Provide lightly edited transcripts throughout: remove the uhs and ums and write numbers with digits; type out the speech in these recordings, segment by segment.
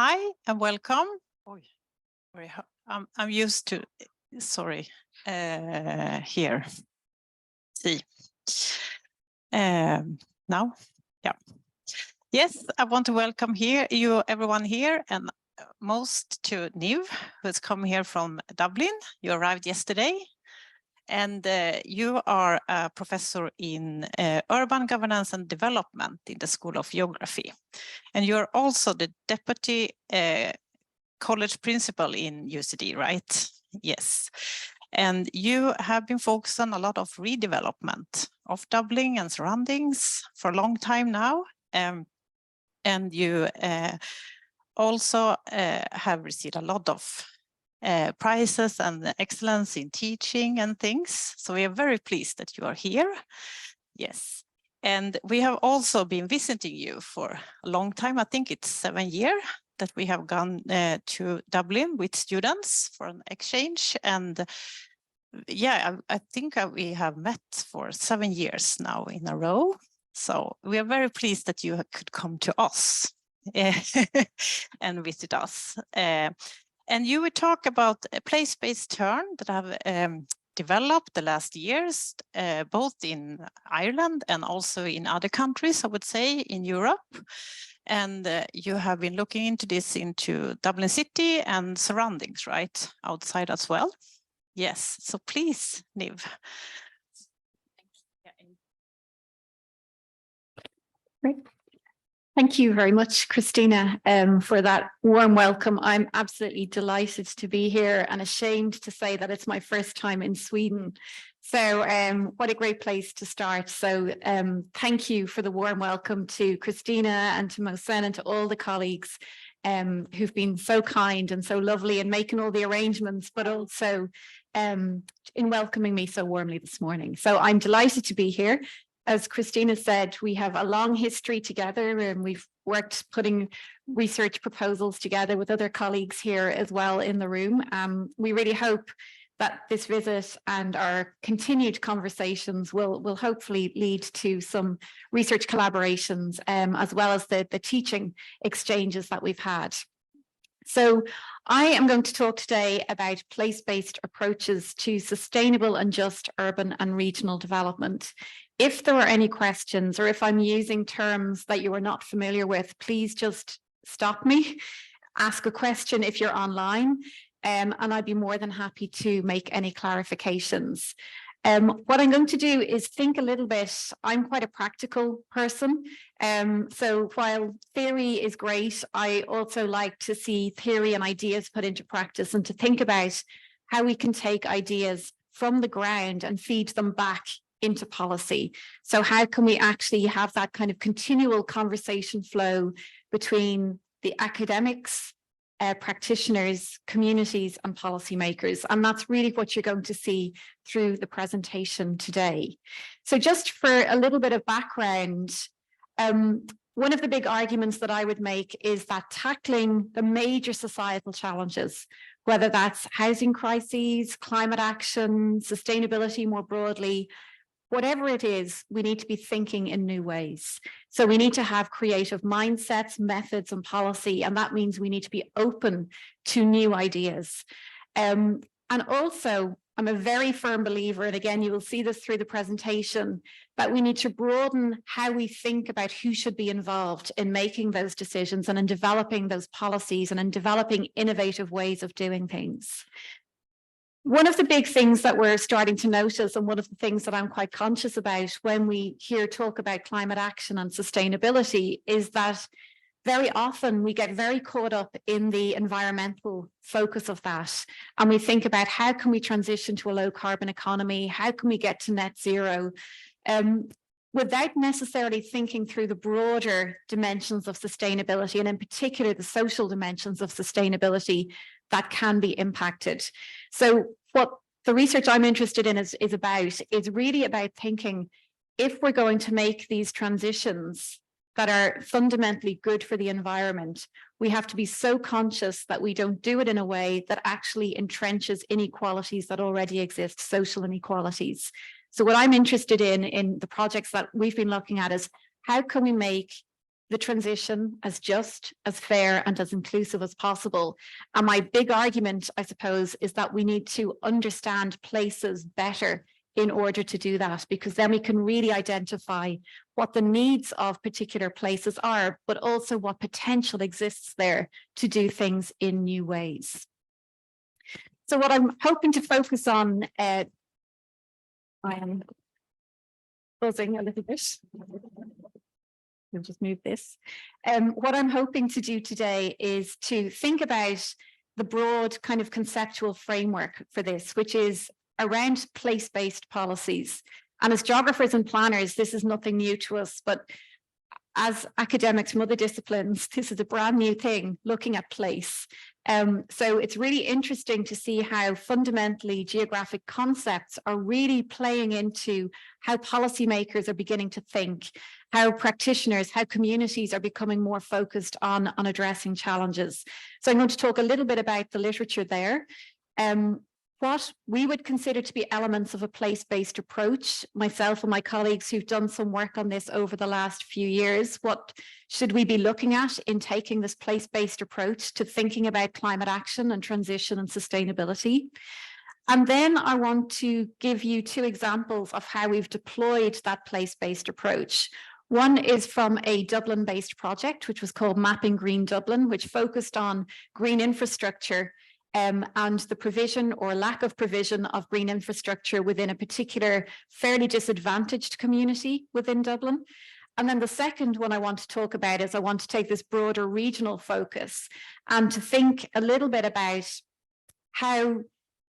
Hi and welcome. I'm used to, sorry, here. See. Now, yeah. Yes, I want to welcome everyone here, and most to Niamh, who's come here from Dublin. You arrived yesterday, and you are a professor in urban governance and development in the School of Geography. And you're also the deputy college principal in UCD, right? Yes. And you have been focused on a lot of redevelopment of Dublin and surroundings for a long time now. And you also have received a lot of prizes and excellence in teaching and things. So we are very pleased that you are here. Yes. And we have also been visiting you for a long time. I think it's 7 years that we have gone to Dublin with students for an exchange. And yeah, I think we have met for 7 years now in a row. So we are very pleased that you could come to us and visit us. And you will talk about a place-based turn that have developed the last years, both in Ireland and also in other countries, I would say, in Europe. And you have been looking into this into Dublin City and surroundings, right? Outside as well. Yes, so please, Niamh. Great. Thank you very much, Christina, for that warm welcome. I'm absolutely delighted to be here and ashamed to say that it's my first time in Sweden. So what a great place to start. So thank you for the warm welcome to Christina and to Mohsen and to all the colleagues who've been so kind and so lovely in making all the arrangements, but also in welcoming me so warmly this morning. So I'm delighted to be here. As Christina said, we have a long history together, and we've worked putting research proposals together with other colleagues here as well in the room. We really hope that this visit and our continued conversations will hopefully lead to some research collaborations, as well as the teaching exchanges that we've had. So I am going to talk today about place-based approaches to sustainable and just urban and regional development. If there are any questions, or if I'm using terms that you are not familiar with, please just stop me, ask a question if you're online, and I'd be more than happy to make any clarifications. What I'm going to do is think a little bit. I'm quite a practical person. So while theory is great, I also like to see theory and ideas put into practice and to think about how we can take ideas from the ground and feed them back into policy. So how can we actually have that kind of continual conversation flow between the academics, practitioners, communities, and policymakers? And that's really what you're going to see through the presentation today. So just for a little bit of background, one of the big arguments that I would make is that tackling the major societal challenges, whether that's housing crises, climate action, sustainability more broadly, whatever it is, we need to be thinking in new ways. So we need to have creative mindsets, methods, and policy, and that means we need to be open to new ideas. And also, I'm a very firm believer, and again, you will see this through the presentation, that we need to broaden how we think about who should be involved in making those decisions and in developing those policies and in developing innovative ways of doing things. One of the big things that we're starting to notice, and one of the things that I'm quite conscious about when we hear talk about climate action and sustainability, is that very often we get very caught up in the environmental focus of that. And we think about how can we transition to a low carbon economy? How can we get to net zero? Without necessarily thinking through the broader dimensions of sustainability, and in particular the social dimensions of sustainability that can be impacted. So what the research I'm interested in is really about thinking, if we're going to make these transitions that are fundamentally good for the environment, we have to be so conscious that we don't do it in a way that actually entrenches inequalities that already exist, social inequalities. So what I'm interested in the projects that we've been looking at is, how can we make the transition as just, as fair, and as inclusive as possible. And my big argument, I suppose, is that we need to understand places better in order to do that, because then we can really identify what the needs of particular places are, but also what potential exists there to do things in new ways. So what I'm hoping to focus on, I am buzzing a little bit. We'll just move this. What I'm hoping to do today is to think about the broad kind of conceptual framework for this, which is around place-based policies. And as geographers and planners, this is nothing new to us, but as academics from other disciplines, this is a brand new thing, looking at place. So it's really interesting to see how fundamentally geographic concepts are really playing into how policymakers are beginning to think, how practitioners, how communities are becoming more focused on addressing challenges. So I'm going to talk a little bit about the literature there. What we would consider to be elements of a place-based approach, myself and my colleagues who've done some work on this over the last few years, what should we be looking at in taking this place-based approach to thinking about climate action and transition and sustainability? And then I want to give you two examples of how we've deployed that place-based approach. One is from a Dublin-based project, which was called Mapping Green Dublin, which focused on green infrastructure and the provision or lack of provision of green infrastructure within a particular fairly disadvantaged community within Dublin. And then the second one I want to talk about is I want to take this broader regional focus and to think a little bit about how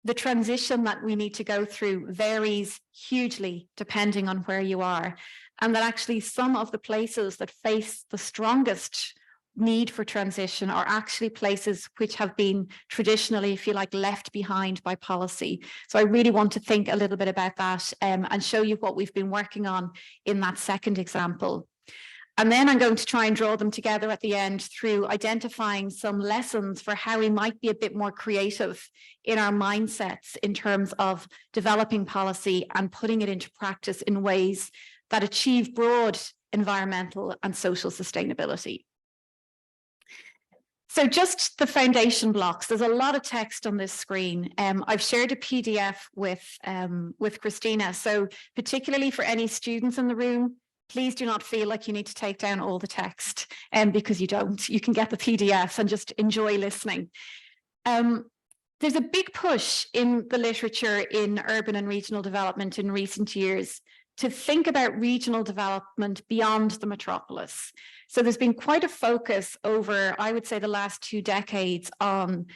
the transition that we need to go through varies hugely depending on where you are, and that actually some of the places that face the strongest need for transition are actually places which have been traditionally, if you like, left behind by policy. So I really want to think a little bit about that and show you what we've been working on in that second example. And then I'm going to try and draw them together at the end through identifying some lessons for how we might be a bit more creative in our mindsets in terms of developing policy and putting it into practice in ways that achieve broad environmental and social sustainability. So just the foundation blocks, there's a lot of text on this screen. I've shared a PDF with Christina. So particularly for any students in the room, please do not feel like you need to take down all the text because you don't. You can get the PDFs and just enjoy listening. There's a big push in the literature in urban and regional development in recent years to think about regional development beyond the metropolis. So there's been quite a focus over, I would say, the last 2 decades on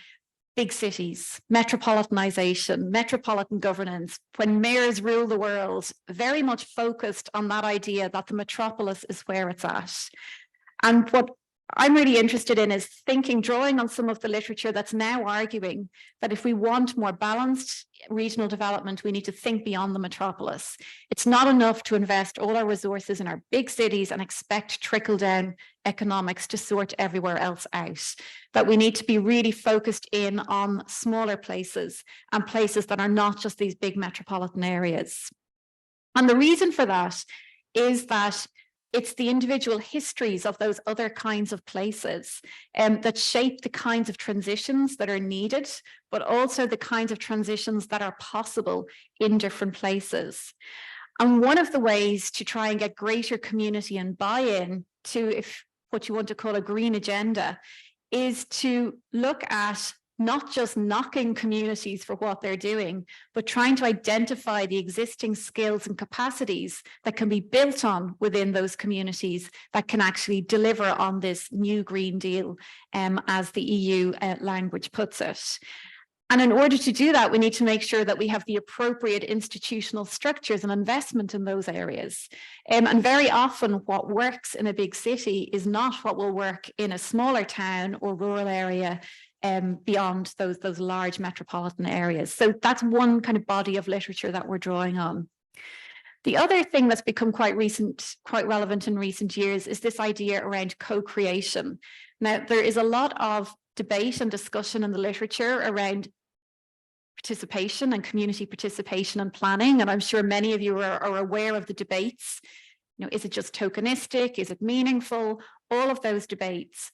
big cities, metropolitanization, metropolitan governance, when mayors rule the world, very much focused on that idea that the metropolis is where it's at. And what I'm really interested in is thinking, drawing on some of the literature that's now arguing that if we want more balanced regional development, we need to think beyond the metropolis. It's not enough to invest all our resources in our big cities and expect trickle-down economics to sort everywhere else out. That we need to be really focused in on smaller places and places that are not just these big metropolitan areas. And the reason for that is that it's the individual histories of those other kinds of places that shape the kinds of transitions that are needed, but also the kinds of transitions that are possible in different places. And one of the ways to try and get greater community and buy-in to, if what you want to call a green agenda, is to look at not just knocking communities for what they're doing, but trying to identify the existing skills and capacities that can be built on within those communities that can actually deliver on this new Green Deal, as the EU language puts it. And in order to do that, we need to make sure that we have the appropriate institutional structures and investment in those areas. And very often what works in a big city is not what will work in a smaller town or rural area beyond those large metropolitan areas. So that's one kind of body of literature that we're drawing on. The other thing that's become quite relevant in recent years is this idea around co-creation. Now, there is a lot of debate and discussion in the literature around participation and community participation and planning, and I'm sure many of you are aware of the debates. You know, is it just tokenistic? Is it meaningful? all of those debates.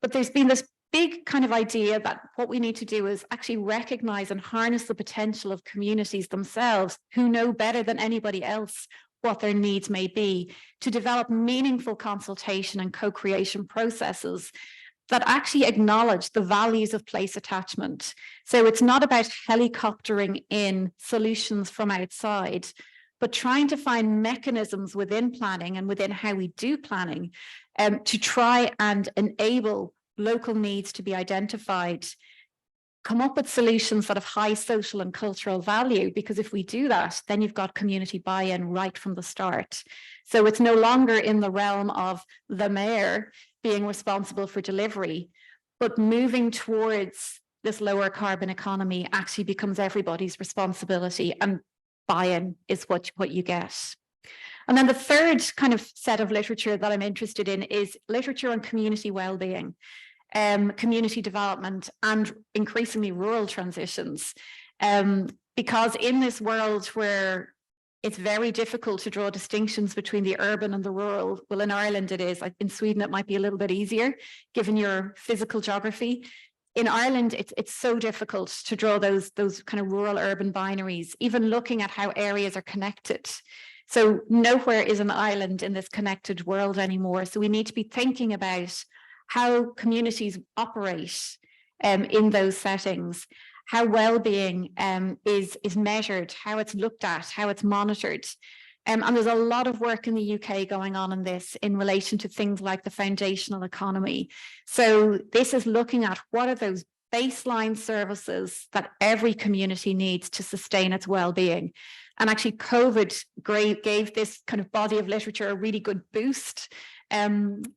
But there's been this big kind of idea that what we need to do is actually recognize and harness the potential of communities themselves, who know better than anybody else what their needs may be, to develop meaningful consultation and co-creation processes that actually acknowledge the values of place attachment. So it's not about helicoptering in solutions from outside, but trying to find mechanisms within planning and within how we do planning to try and enable local needs to be identified, come up with solutions that have high social and cultural value, because if we do that, then you've got community buy-in right from the start. So it's no longer in the realm of the mayor being responsible for delivery, but moving towards this lower carbon economy actually becomes everybody's responsibility, and buy-in is what you get. And then the third kind of set of literature that I'm interested in is literature on community well-being, community development, and increasingly rural transitions. Because in this world where it's very difficult to draw distinctions between the urban and the rural, well, in Ireland it is. In Sweden it might be a little bit easier given your physical geography. In Ireland, it's so difficult to draw those kind of rural urban binaries, even looking at how areas are connected. So nowhere is an island in this connected world anymore. So we need to be thinking about how communities operate in those settings, how well-being is measured, how it's looked at, how it's monitored. And there's a lot of work in the UK going on in this in relation to things like the foundational economy. So this is looking at what are those baseline services that every community needs to sustain its well-being. And actually COVID gave this kind of body of literature a really good boost,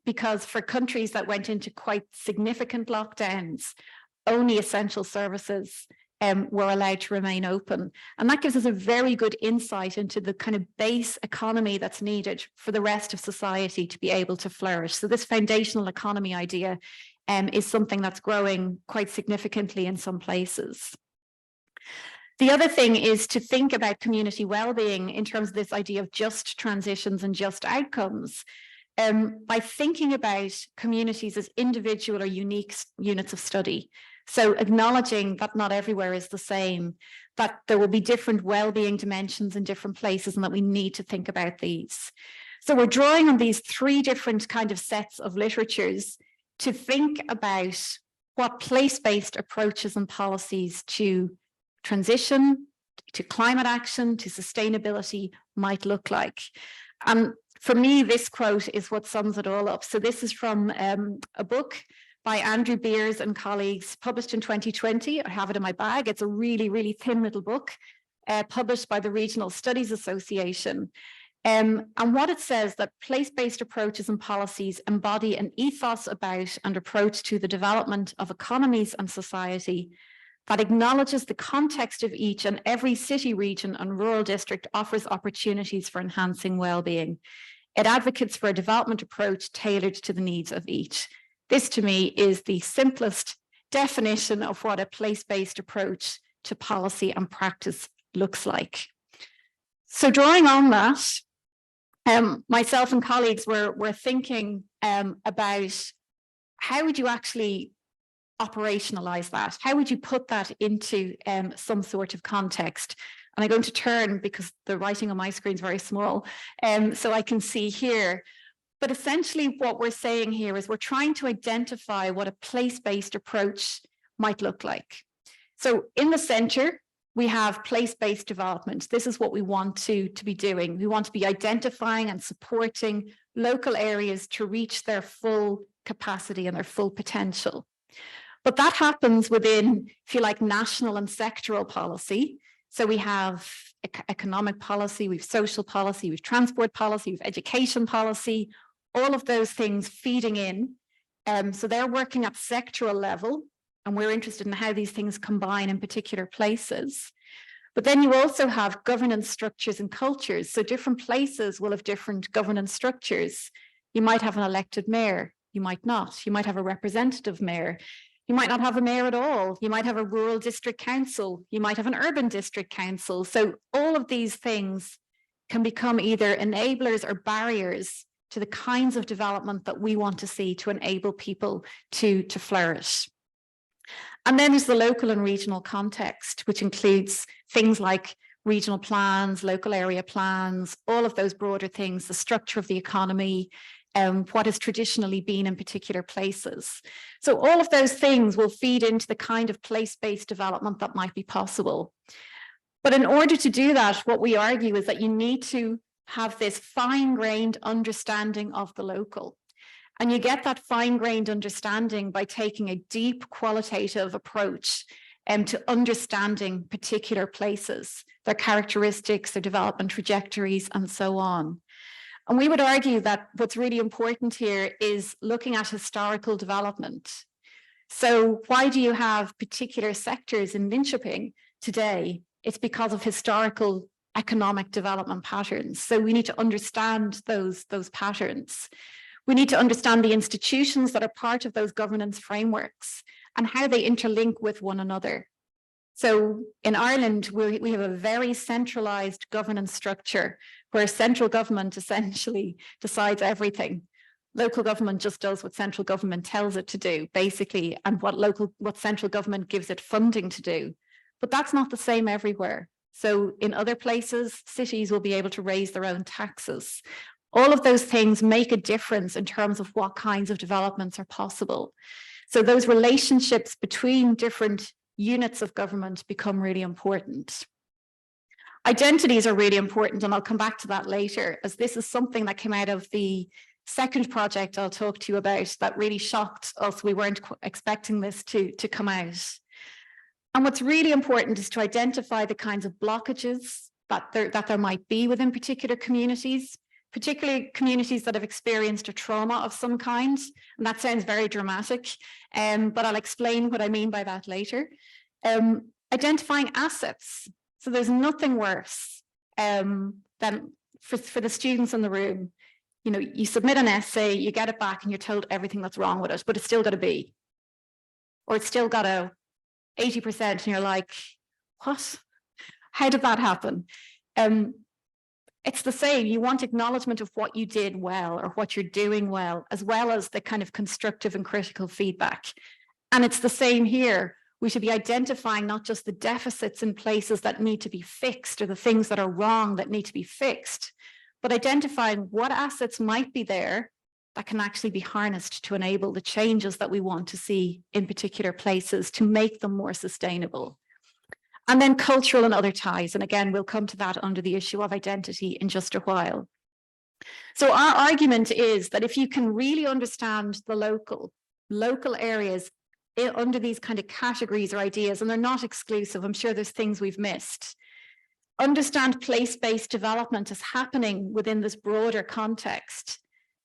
because for countries that went into quite significant lockdowns, only essential services were allowed to remain open. And that gives us a very good insight into the kind of base economy that's needed for the rest of society to be able to flourish. So this foundational economy idea is something that's growing quite significantly in some places. The other thing is to think about community well-being in terms of this idea of just transitions and just outcomes. By thinking about communities as individual or unique units of study. So acknowledging that not everywhere is the same, that there will be different well-being dimensions in different places, and that we need to think about these. So we're drawing on these three different kind of sets of literatures to think about what place-based approaches and policies to transition, to climate action, to sustainability might look like. For me, this quote is what sums it all up. So this is from a book by Andrew Beers and colleagues, published in 2020. I have it in my bag. It's a really, really thin little book, published by the Regional Studies Association. And what it says that place-based approaches and policies embody an ethos about and approach to the development of economies and society that acknowledges the context of each and every city, region, and rural district offers opportunities for enhancing well-being. It advocates for a development approach tailored to the needs of each. This, to me, is the simplest definition of what a place-based approach to policy and practice looks like. So drawing on that, myself and colleagues were thinking about how would you actually operationalize that? How would you put that into some sort of context? And I'm going to turn, because the writing on my screen is very small, so I can see here. But essentially what we're saying here is we're trying to identify what a place-based approach might look like. So in the center, we have place-based development. This is what we want to be doing. We want to be identifying and supporting local areas to reach their full capacity and their full potential. But that happens within, if you like, national and sectoral policy. So we have economic policy, we have social policy, we have transport policy, we have education policy, all of those things feeding in. So they're working at sectoral level, and we're interested in how these things combine in particular places. But then you also have governance structures and cultures. So different places will have different governance structures. You might have an elected mayor, you might not. You might have a representative mayor. You might not have a mayor at all. You might have a rural district council. You might have an urban district council. So all of these things can become either enablers or barriers to the kinds of development that we want to see to enable people to flourish. And then there's the local and regional context, which includes things like regional plans, local area plans, all of those broader things, the structure of the economy, what has traditionally been in particular places. So all of those things will feed into the kind of place-based development that might be possible. But in order to do that, what we argue is that you need to have this fine-grained understanding of the local. And you get that fine-grained understanding by taking a deep qualitative approach to understanding particular places, their characteristics, their development trajectories, and so on. And we would argue that what's really important here is looking at historical development. So why do you have particular sectors in Linköping today? It's because of historical economic development patterns. So we need to understand those patterns. We need to understand the institutions that are part of those governance frameworks and how they interlink with one another. So in Ireland, we have a very centralized governance structure where central government essentially decides everything. Local government just does what central government tells it to do, basically, and what central government gives it funding to do. But that's not the same everywhere. So in other places, cities will be able to raise their own taxes. All of those things make a difference in terms of what kinds of developments are possible. So those relationships between different units of government become really important. Identities are really important, and I'll come back to that later, as this is something that came out of the second project I'll talk to you about that really shocked us. We weren't expecting this to come out. And what's really important is to identify the kinds of blockages that there might be within particular communities, particularly communities that have experienced a trauma of some kind. And that sounds very dramatic, but I'll explain what I mean by that later. Identifying assets. So there's nothing worse than for the students in the room. You know, you submit an essay, you get it back and you're told everything that's wrong with it, but it's still got a B. Or it's still got a 80% and you're like, what? How did that happen? It's the same. You want acknowledgement of what you did well or what you're doing well as the kind of constructive and critical feedback. And it's the same here. We should be identifying not just the deficits in places that need to be fixed or the things that are wrong that need to be fixed, but identifying what assets might be there that can actually be harnessed to enable the changes that we want to see in particular places to make them more sustainable. And then cultural and other ties. And again, we'll come to that under the issue of identity in just a while. So our argument is that if you can really understand the local areas under these kind of categories or ideas, and they're not exclusive, I'm sure there's things we've missed, understand place-based development as happening within this broader context,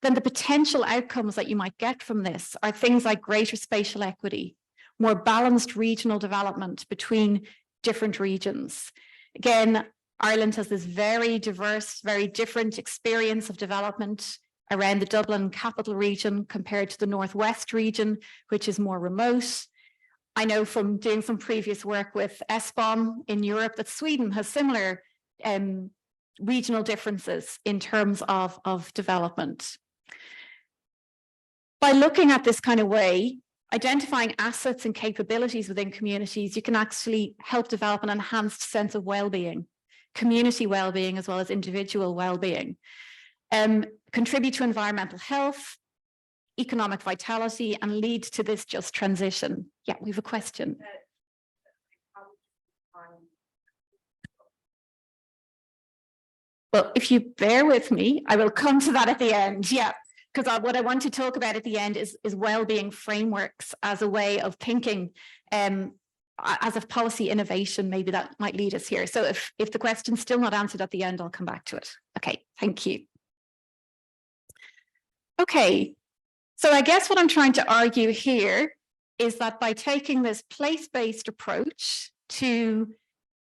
then the potential outcomes that you might get from this are things like greater spatial equity, more balanced regional development between different regions. Again, Ireland has this very diverse, very different experience of development around the Dublin capital region compared to the Northwest region, which is more remote. I know from doing some previous work with ESPON in Europe that Sweden has similar regional differences in terms of development. By looking at this kind of way, identifying assets and capabilities within communities, you can actually help develop an enhanced sense of well-being, community well-being as well as individual well-being, contribute to environmental health, economic vitality, and lead to this just transition. Yeah, we have a question. Well, if you bear with me, I will come to that at the end. Yeah. Because what I want to talk about at the end is well-being frameworks as a way of thinking, as a policy innovation, maybe that might lead us here. So if the question's still not answered at the end, I'll come back to it. Okay, thank you. Okay, so I guess what I'm trying to argue here is that by taking this place-based approach to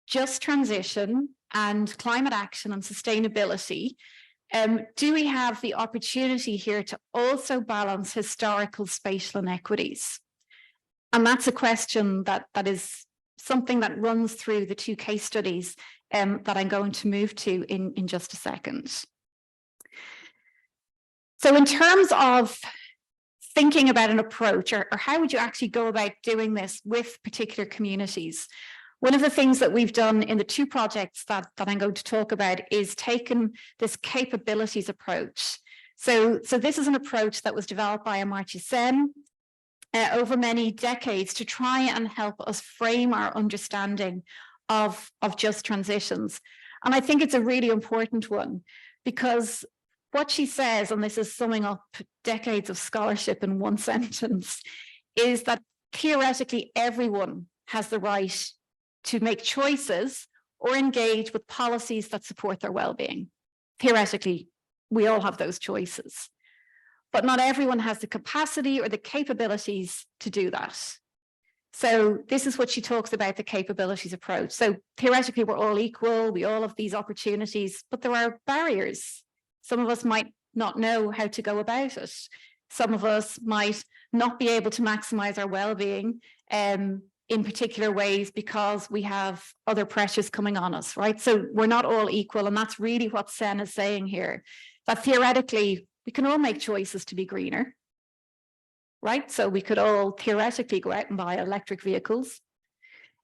just transition and climate action and sustainability, do we have the opportunity here to also balance historical spatial inequities? And that's a question that is something that runs through the two case studies that I'm going to move to in just a second. So in terms of thinking about an approach, or how would you actually go about doing this with particular communities? One of the things that we've done in the two projects that I'm going to talk about is taken this capabilities approach. So this is an approach that was developed by Amartya Sen over many decades to try and help us frame our understanding of just transitions. And I think it's a really important one, because what she says, and this is summing up decades of scholarship in one sentence, is that theoretically everyone has the right to make choices or engage with policies that support their well-being. Theoretically, we all have those choices, but not everyone has the capacity or the capabilities to do that. So this is what she talks about, the capabilities approach. So theoretically, we're all equal, we all have these opportunities, but there are barriers. Some of us might not know how to go about it. Some of us might not be able to maximize our well-being in particular ways because we have other pressures coming on us, right? So we're not all equal, and that's really what Sen is saying here, that theoretically, we can all make choices to be greener, right? So we could all theoretically go out and buy electric vehicles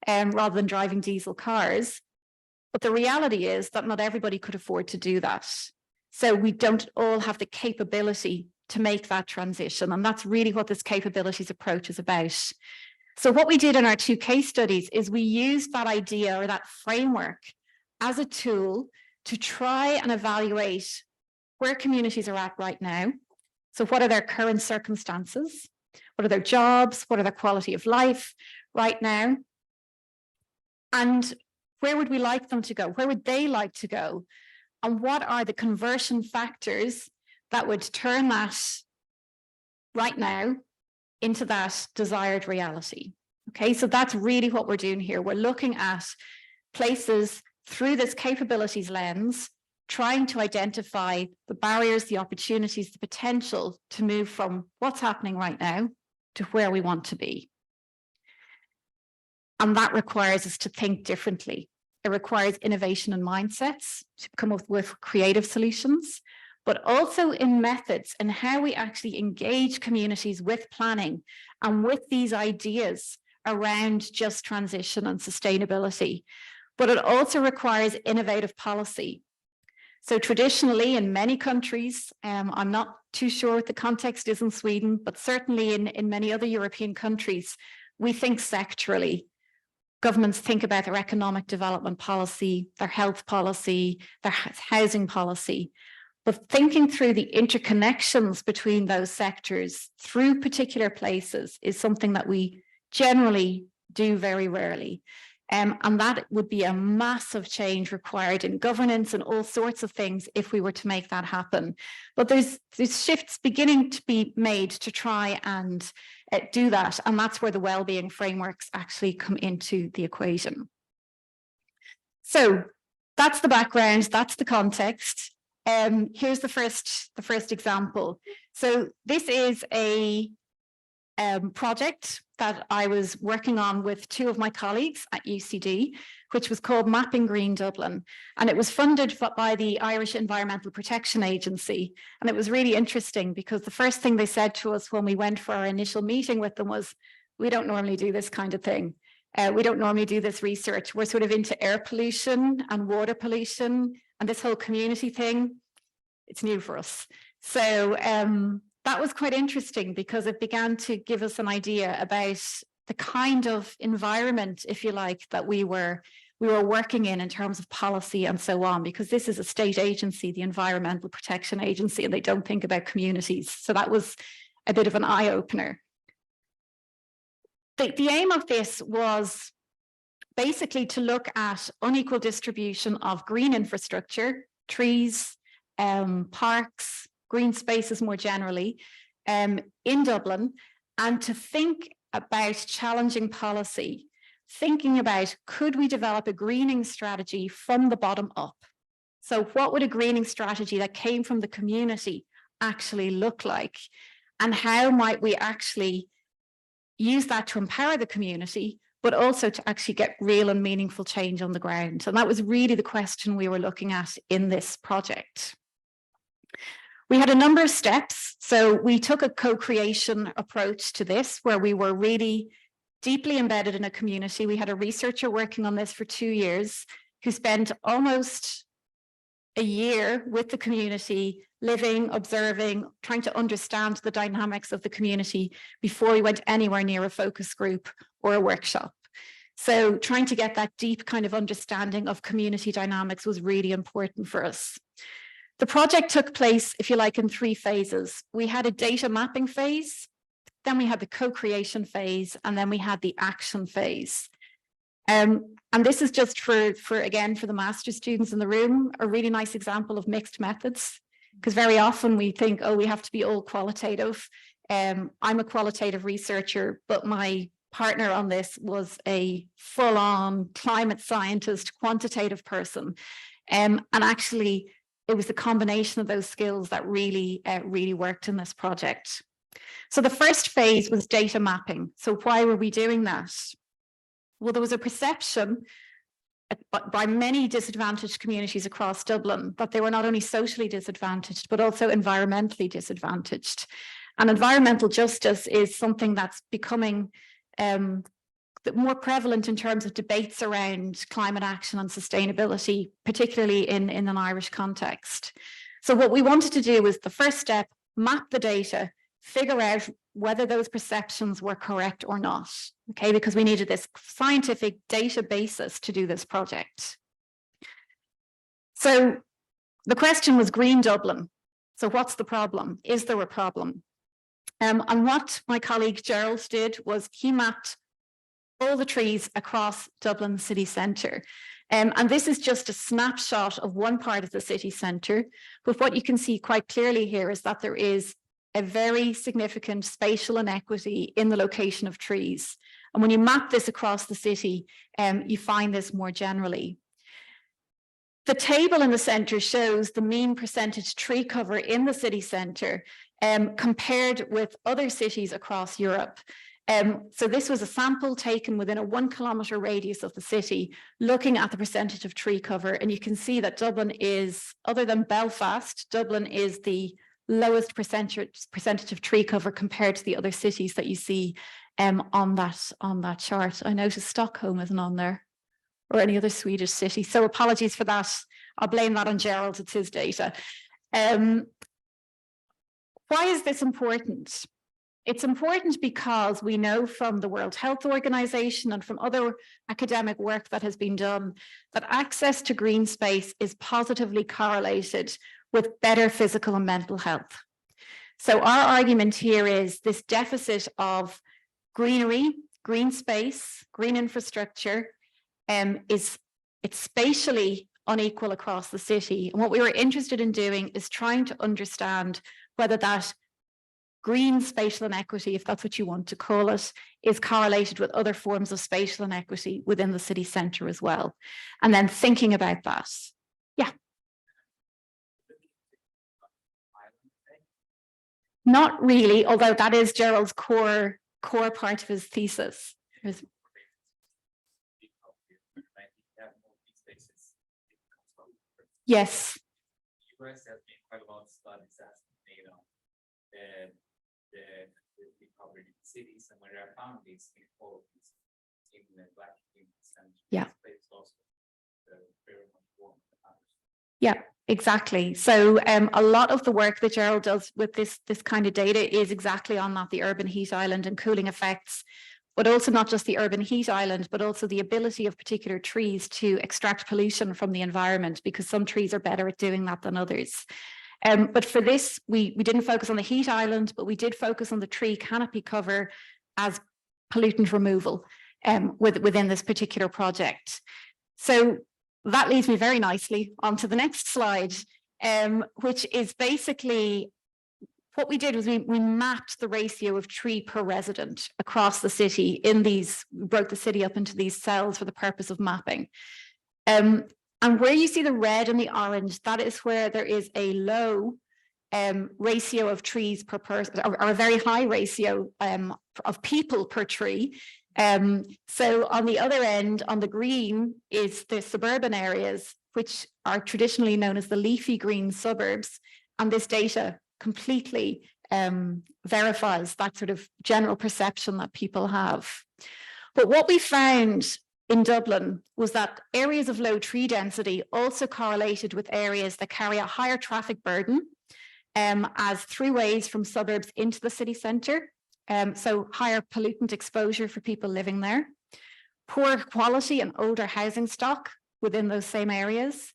rather than driving diesel cars. But the reality is that not everybody could afford to do that. So we don't all have the capability to make that transition. And that's really what this capabilities approach is about. So what we did in our two case studies is we used that idea or that framework as a tool to try and evaluate where communities are at right now. So what are their current circumstances? What are their jobs? What are their quality of life right now? And where would we like them to go? Where would they like to go? And what are the conversion factors that would turn that right now into that desired reality? Okay, so that's really what we're doing here. We're looking at places through this capabilities lens, trying to identify the barriers, the opportunities, the potential to move from what's happening right now to where we want to be. And that requires us to think differently. It requires innovation and mindsets to come up with creative solutions, but also in methods and how we actually engage communities with planning and with these ideas around just transition and sustainability. But it also requires innovative policy. So traditionally in many countries, I'm not too sure what the context is in Sweden, but certainly in many other European countries, we think sectorally. Governments think about their economic development policy, their health policy, their housing policy, but thinking through the interconnections between those sectors through particular places is something that we generally do very rarely. And that would be a massive change required in governance and all sorts of things if we were to make that happen. But there's shifts beginning to be made to try and do that. And that's where the well-being frameworks actually come into the equation. So that's the background, that's the context. Here's the first example. So this is a project that I was working on with two of my colleagues at UCD, which was called Mapping Green Dublin. And it was funded by the Irish Environmental Protection Agency. And it was really interesting because the first thing they said to us when we went for our initial meeting with them was, we don't normally do this kind of thing. We don't normally do this research. We're sort of into air pollution and water pollution and this whole community thing. It's new for us. So that was quite interesting because it began to give us an idea about the kind of environment, if you like, that we were working in terms of policy and so on, because this is a state agency, the Environmental Protection Agency, and they don't think about communities. So that was a bit of an eye-opener. The aim of this was basically to look at unequal distribution of green infrastructure, trees, parks, green spaces more generally in Dublin, and to think about challenging policy, thinking about could we develop a greening strategy from the bottom up? So what would a greening strategy that came from the community actually look like? And how might we actually use that to empower the community, but also to actually get real and meaningful change on the ground? And that was really the question we were looking at in this project. We had a number of steps. So we took a co-creation approach to this, where we were really deeply embedded in a community. We had a researcher working on this for 2 years who spent almost a year with the community, living, observing, trying to understand the dynamics of the community before we went anywhere near a focus group or a workshop. So trying to get that deep kind of understanding of community dynamics was really important for us. The project took place, if you like, in 3 phases. We had a data mapping phase, then we had the co-creation phase, and then we had the action phase. And this is just for the master's students in the room, a really nice example of mixed methods, because very often we think, oh, we have to be all qualitative. I'm a qualitative researcher, but my partner on this was a full-on climate scientist, quantitative person. And actually, it was the combination of those skills that really worked in this project. So the first phase was data mapping. So why were we doing that? Well, there was a perception by many disadvantaged communities across Dublin that they were not only socially disadvantaged, but also environmentally disadvantaged. And environmental justice is something that's becoming more prevalent in terms of debates around climate action and sustainability, particularly in an Irish context. So what we wanted to do was the first step, map the data, figure out whether those perceptions were correct or not, okay, because we needed this scientific data basis to do this project. So the question was Green Dublin. So what's the problem? Is there a problem? And what my colleague Gerald did was he mapped all the trees across Dublin city centre. And this is just a snapshot of one part of the city centre. But what you can see quite clearly here is that there is a very significant spatial inequity in the location of trees. And when you map this across the city, you find this more generally. The table in the centre shows the mean percentage tree cover in the city centre compared with other cities across Europe. So this was a sample taken within a 1 kilometre radius of the city, looking at the percentage of tree cover. And you can see that Dublin is, other than Belfast, Dublin is the lowest percentage of tree cover compared to the other cities that you see on that chart. I noticed Stockholm isn't on there, or any other Swedish city. So apologies for that. I'll blame that on Gerald, it's his data. Why is this important? It's important because we know from the World Health Organization and from other academic work that has been done that access to green space is positively correlated with better physical and mental health. So our argument here is this deficit of greenery, green space, green infrastructure, it's spatially unequal across the city. And what we were interested in doing is trying to understand whether that green spatial inequity, if that's what you want to call it, is correlated with other forms of spatial inequity within the city centre as well. And then thinking about that. Yeah. Not really, although that is Gerald's core part of his thesis. Yes. US has been quite a lot of studies that's made on the poverty in cities, and where I found these inequalities in the Black communities, and yeah, it's also very much warm. Yeah, exactly. So a lot of the work that Gerald does with this kind of data is exactly on that, the urban heat island and cooling effects, but also not just the urban heat island, but also the ability of particular trees to extract pollution from the environment, because some trees are better at doing that than others. But for this, we didn't focus on the heat island, but we did focus on the tree canopy cover as pollutant removal within this particular project. So that leads me very nicely onto the next slide, which is basically what we did was we mapped the ratio of tree per resident across the city in these, broke the city up into these cells for the purpose of mapping. And where you see the red and the orange, that is where there is a low ratio of trees per person, or a very high ratio of people per tree. So on the other end, on the green, is the suburban areas, which are traditionally known as the leafy green suburbs. And this data completely verifies that sort of general perception that people have. But what we found in Dublin was that areas of low tree density also correlated with areas that carry a higher traffic burden as throughways from suburbs into the city centre. So higher pollutant exposure for people living there, poor quality and older housing stock within those same areas,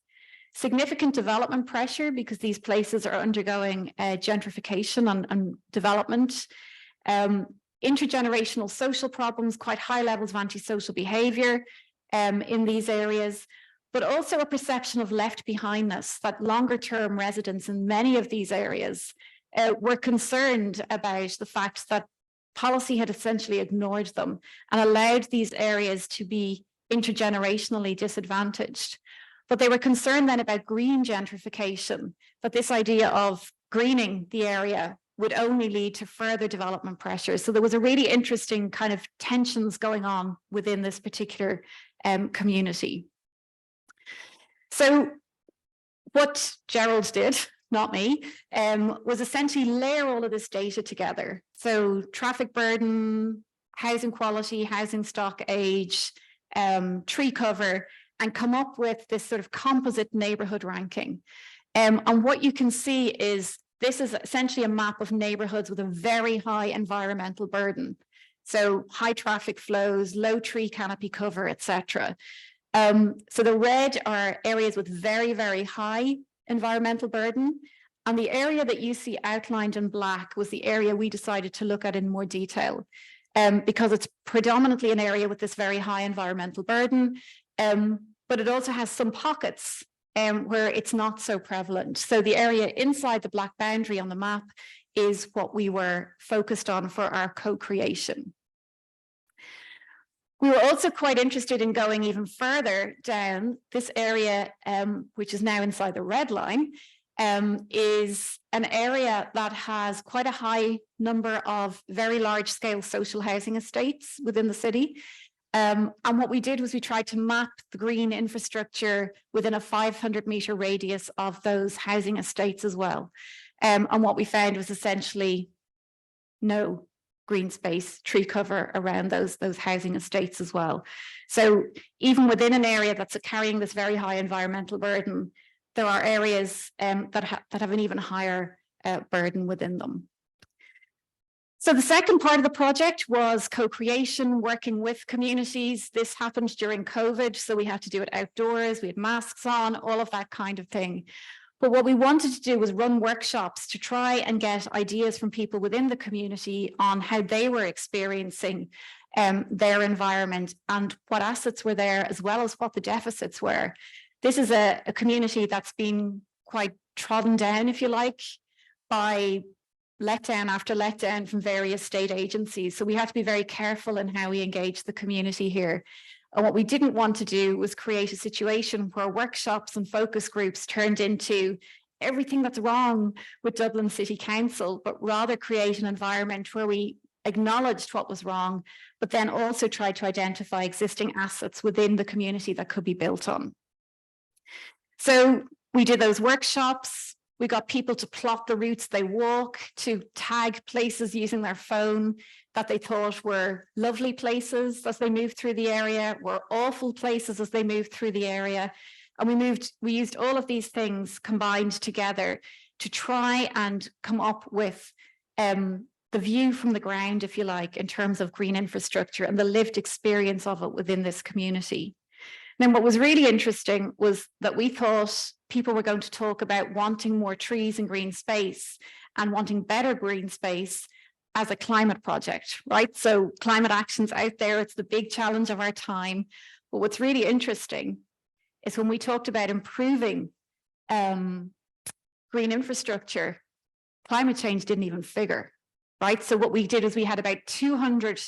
significant development pressure because these places are undergoing gentrification and development, intergenerational social problems, quite high levels of antisocial behaviour in these areas, but also a perception of left behindness, that longer term residents in many of these areas were concerned about the fact that policy had essentially ignored them and allowed these areas to be intergenerationally disadvantaged. But they were concerned then about green gentrification, that this idea of greening the area would only lead to further development pressures. So there was a really interesting kind of tensions going on within this particular community. So what Gerald did, not me, was essentially layer all of this data together. So traffic burden, housing quality, housing stock age, tree cover, and come up with this sort of composite neighbourhood ranking. And what you can see is this is essentially a map of neighbourhoods with a very high environmental burden. So high traffic flows, low tree canopy cover, etc. So the red are areas with very, very high environmental burden. And the area that you see outlined in black was the area we decided to look at in more detail, because it's predominantly an area with this very high environmental burden, but it also has some pockets where it's not so prevalent. So the area inside the black boundary on the map is what we were focused on for our co-creation. We were also quite interested in going even further down. This area, which is now inside the red line, is an area that has quite a high number of very large scale social housing estates within the city. And what we did was we tried to map the green infrastructure within a 500-metre radius of those housing estates as well. And what we found was essentially no green space, tree cover around those housing estates as well. So even within an area that's carrying this very high environmental burden, there are areas that have an even higher burden within them. So the second part of the project was co-creation, working with communities. This happened during COVID, so we had to do it outdoors, we had masks on, all of that kind of thing. But what we wanted to do was run workshops to try and get ideas from people within the community on how they were experiencing their environment and what assets were there, as well as what the deficits were. This is a community that's been quite trodden down, if you like, by letdown after letdown from various state agencies. So we had to be very careful in how we engage the community here. And what we didn't want to do was create a situation where workshops and focus groups turned into everything that's wrong with Dublin City Council, but rather create an environment where we acknowledged what was wrong, but then also tried to identify existing assets within the community that could be built on. So we did those workshops. We got people to plot the routes they walk, to tag places using their phone that they thought were lovely places as they moved through the area, were awful places as they moved through the area. And we used all of these things combined together to try and come up with the view from the ground, if you like, in terms of green infrastructure and the lived experience of it within this community. Then what was really interesting was that we thought people were going to talk about wanting more trees and green space and wanting better green space as a climate project, right? So climate action's out there, it's the big challenge of our time. But what's really interesting is when we talked about improving green infrastructure, climate change didn't even figure, right? So what we did is we had about 200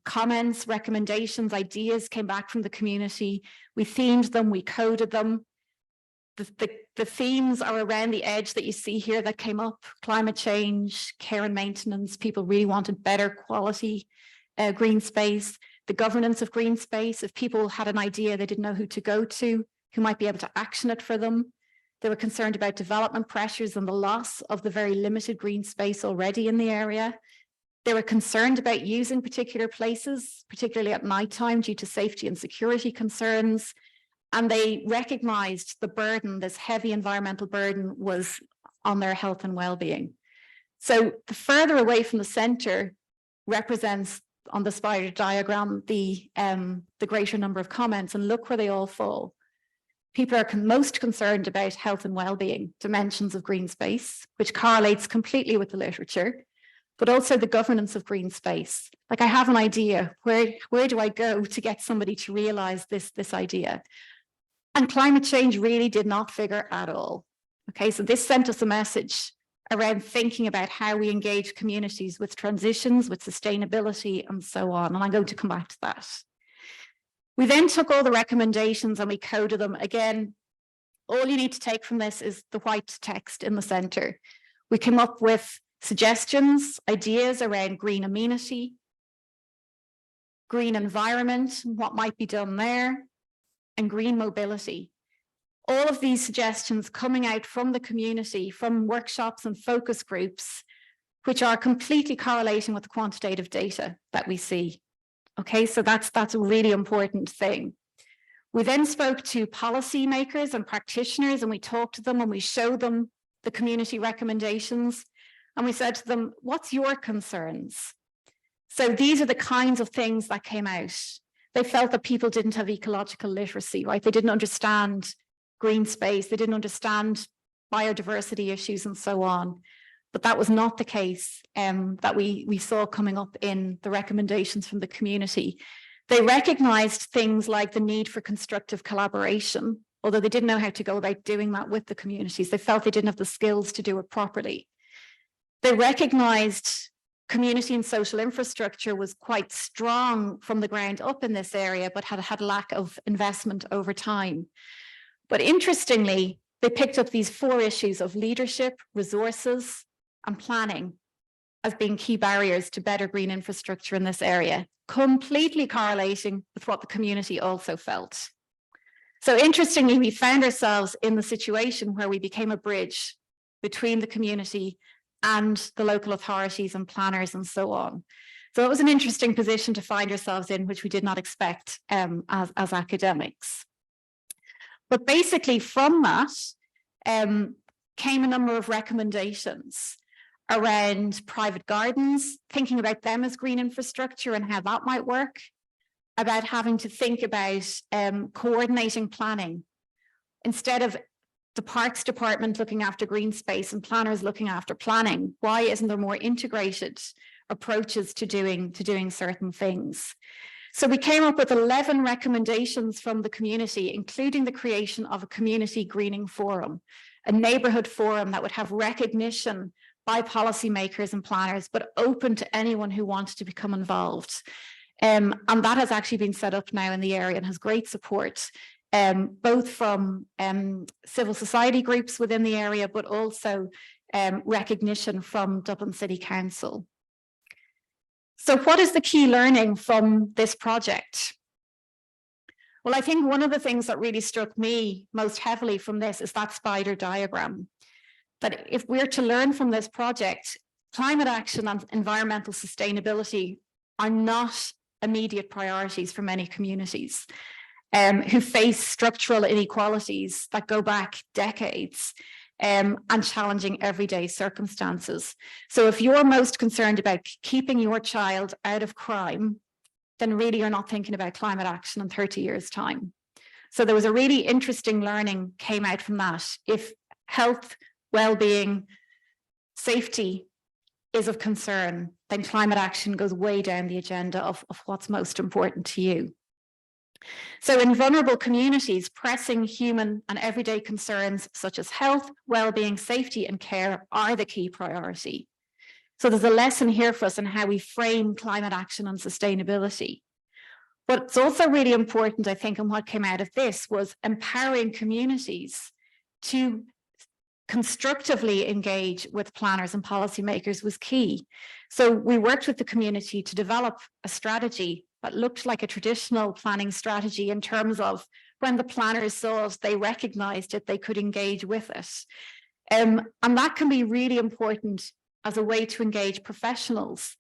comments, recommendations, ideas came back from the community. We themed them, we coded them. The themes are around the edge that you see here that came up: climate change, care and maintenance. People really wanted better quality green space, the governance of green space. If people had an idea, they didn't know who to go to, who might be able to action it for them. They were concerned about development pressures and the loss of the very limited green space already in the area. They were concerned about using particular places, particularly at nighttime, due to safety and security concerns. And they recognized the burden, this heavy environmental burden, was on their health and well-being. So the further away from the center represents, on the spider diagram, the greater number of comments, and look where they all fall. People are most concerned about health and well-being dimensions of green space, which correlates completely with the literature, but also the governance of green space. Like, I have an idea, where do I go to get somebody to realize this idea? And climate change really did not figure at all. Okay, so this sent us a message around thinking about how we engage communities with transitions, with sustainability, and so on. And I'm going to come back to that. We then took all the recommendations and we coded them. Again, all you need to take from this is the white text in the center. We came up with suggestions, ideas around green amenity, green environment, what might be done there, and green mobility. All of these suggestions coming out from the community, from workshops and focus groups, which are completely correlating with the quantitative data that we see. Okay, so that's a really important thing. We then spoke to policymakers and practitioners, and we talked to them and we showed them the community recommendations. And we said to them, what's your concerns? So these are the kinds of things that came out. They felt that people didn't have ecological literacy, right? They didn't understand green space, they didn't understand biodiversity issues and so on. But that was not the case that we saw coming up in the recommendations from the community. They recognized things like the need for constructive collaboration, although they didn't know how to go about doing that with the communities. They felt they didn't have the skills to do it properly. They recognized community and social infrastructure was quite strong from the ground up in this area, but had lack of investment over time. But interestingly, they picked up these 4 issues of leadership, resources, and planning as being key barriers to better green infrastructure in this area, completely correlating with what the community also felt. So interestingly, we found ourselves in the situation where we became a bridge between the community and the local authorities and planners and so on. So it was an interesting position to find ourselves in, which we did not expect as academics. But basically from that came a number of recommendations around private gardens, thinking about them as green infrastructure and how that might work, about having to think about coordinating planning. Instead of the Parks Department looking after green space and planners looking after planning, why isn't there more integrated approaches to doing certain things? So we came up with 11 recommendations from the community, including the creation of a community greening forum, a neighbourhood forum that would have recognition by policymakers and planners, but open to anyone who wants to become involved. And that has actually been set up now in the area and has great support, both from civil society groups within the area, but also recognition from Dublin City Council. So what is the key learning from this project? Well, I think one of the things that really struck me most heavily from this is that spider diagram. That if we're to learn from this project, climate action and environmental sustainability are not immediate priorities for many communities who face structural inequalities that go back decades and challenging everyday circumstances. So if you're most concerned about keeping your child out of crime, then really you're not thinking about climate action in 30 years' time. So there was a really interesting learning came out from that. If health, well-being, safety is of concern, then climate action goes way down the agenda of what's most important to you. So in vulnerable communities, pressing human and everyday concerns such as health, well-being, safety, and care are the key priority. So there's a lesson here for us in how we frame climate action and sustainability. What's also really important, I think, and what came out of this was empowering communities to constructively engage with planners and policymakers was key. So we worked with the community to develop a strategy that looked like a traditional planning strategy in terms of when the planners saw it, they recognized it, they could engage with it. And that can be really important as a way to engage professionals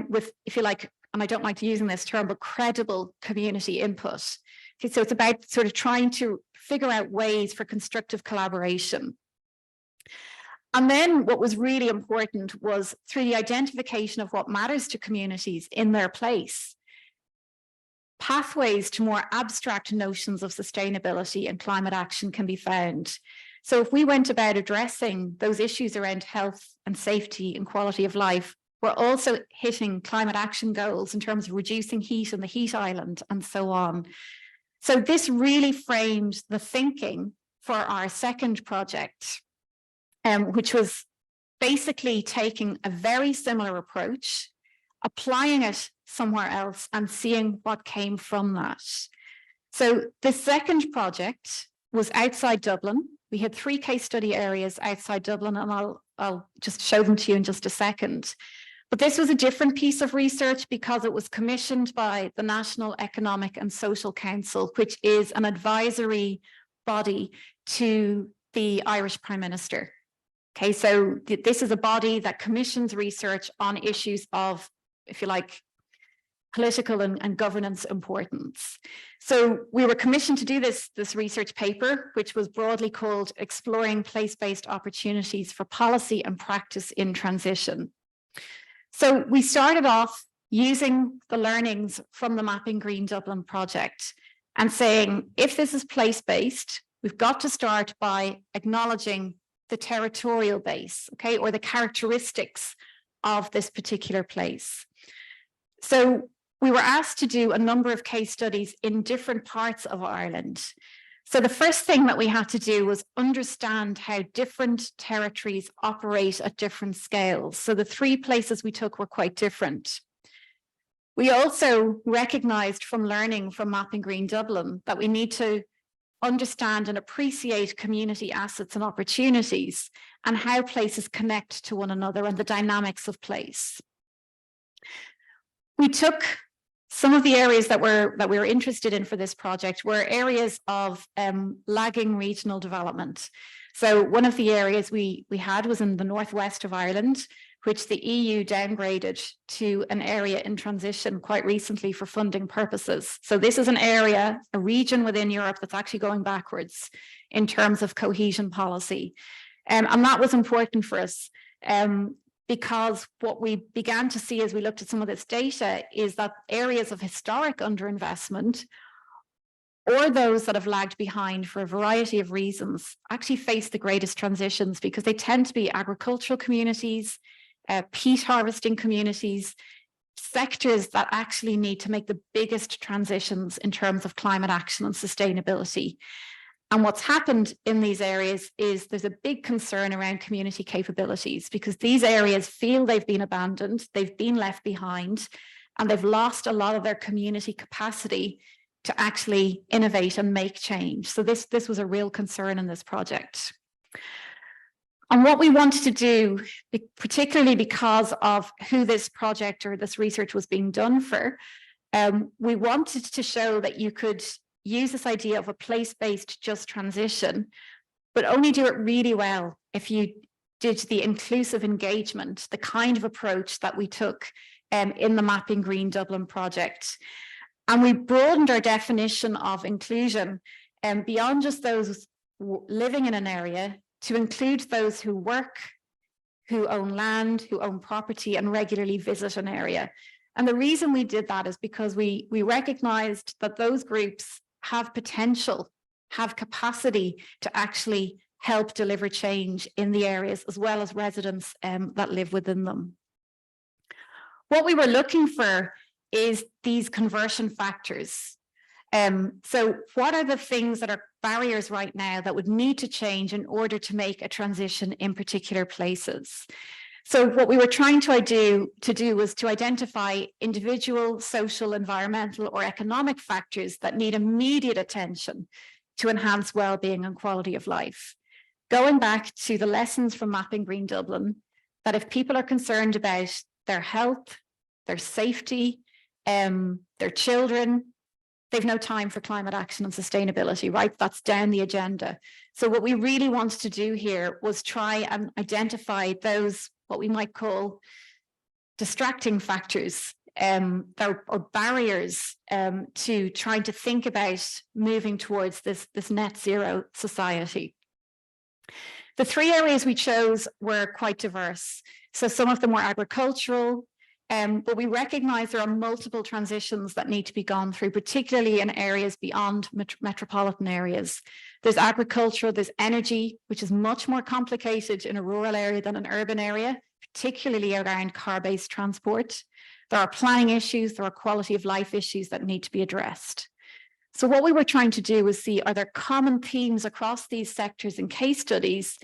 with, if you like, and I don't like using this term, but credible community input. Okay, so it's about sort of trying to figure out ways for constructive collaboration. And then what was really important was through the identification of what matters to communities in their place, pathways to more abstract notions of sustainability and climate action can be found. So if we went about addressing those issues around health and safety and quality of life, we're also hitting climate action goals in terms of reducing heat in the heat island and so on. So this really framed the thinking for our second project, which was basically taking a very similar approach, applying it somewhere else and seeing what came from that. So the second project was outside Dublin. We had 3 case study areas outside Dublin, and I'll just show them to you in just a second. But this was a different piece of research because it was commissioned by the National Economic and Social Council, which is an advisory body to the Irish Prime Minister. Okay, so this is a body that commissions research on issues of, if you like, political and governance importance. So we were commissioned to do this research paper, which was broadly called Exploring Place-Based Opportunities for Policy and Practice in Transition. So we started off using the learnings from the Mapping Green Dublin project and saying, if this is place-based, we've got to start by acknowledging the territorial base, okay, or the characteristics of this particular place. So we were asked to do a number of case studies in different parts of Ireland. So the first thing that we had to do was understand how different territories operate at different scales. So the 3 places we took were quite different. We also recognized from learning from Mapping Green Dublin that we need to understand and appreciate community assets and opportunities and how places connect to one another and the dynamics of place. We took some of the areas that we were interested in for this project were areas of lagging regional development. So one of the areas we had was in the northwest of Ireland, which the EU downgraded to an area in transition quite recently for funding purposes. So this is an area, a region within Europe that's actually going backwards in terms of cohesion policy. And that was important for us. Because what we began to see as we looked at some of this data is that areas of historic underinvestment or those that have lagged behind for a variety of reasons actually face the greatest transitions because they tend to be agricultural communities, peat harvesting communities, sectors that actually need to make the biggest transitions in terms of climate action and sustainability. And what's happened in these areas is there's a big concern around community capabilities because these areas feel they've been abandoned, they've been left behind, and they've lost a lot of their community capacity to actually innovate and make change. So this was a real concern in this project. And what we wanted to do, particularly because of who this project or this research was being done for, we wanted to show that you could use this idea of a place-based just transition, but only do it really well if you did the inclusive engagement, the kind of approach that we took in the Mapping Green Dublin project. And we broadened our definition of inclusion beyond just those living in an area to include those who work, who own land, who own property and regularly visit an area. And the reason we did that is because we recognized that those groups have potential, have capacity to actually help deliver change in the areas as well as residents that live within them. What we were looking for is these conversion factors. So what are the things that are barriers right now that would need to change in order to make a transition in particular places? So what we were trying to do was to identify individual, social, environmental, or economic factors that need immediate attention to enhance well-being and quality of life. Going back to the lessons from Mapping Green Dublin, that if people are concerned about their health, their safety, their children, they've no time for climate action and sustainability, right? That's down the agenda. So what we really wanted to do here was try and identify those, what we might call distracting factors or barriers to trying to think about moving towards this net zero society. The three areas we chose were quite diverse. So some of them were agricultural, but we recognize there are multiple transitions that need to be gone through, particularly in areas beyond metropolitan areas. There's agriculture, there's energy, which is much more complicated in a rural area than an urban area, particularly around car-based transport. There are planning issues, there are quality of life issues that need to be addressed. So what we were trying to do was see, are there common themes across these sectors and case studies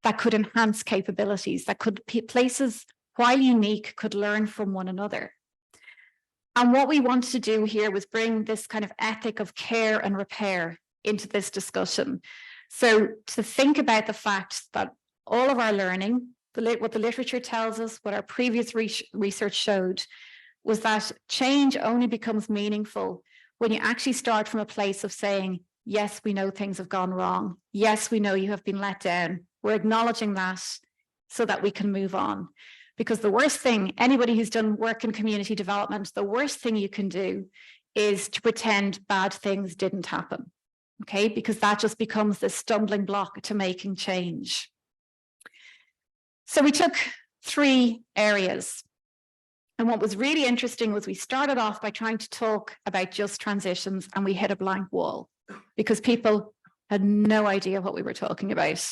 that could enhance capabilities, that could places, while unique, could learn from one another. And what we wanted to do here was bring this kind of ethic of care and repair into this discussion. So to think about the fact that all of our learning, what the literature tells us, what our previous research showed, was that change only becomes meaningful when you actually start from a place of saying, yes, we know things have gone wrong. Yes, we know you have been let down. We're acknowledging that so that we can move on. Because the worst thing, anybody who's done work in community development, the worst thing you can do is to pretend bad things didn't happen. Okay, because that just becomes this stumbling block to making change. So we took three areas. And what was really interesting was we started off by trying to talk about just transitions, and we hit a blank wall because people had no idea what we were talking about.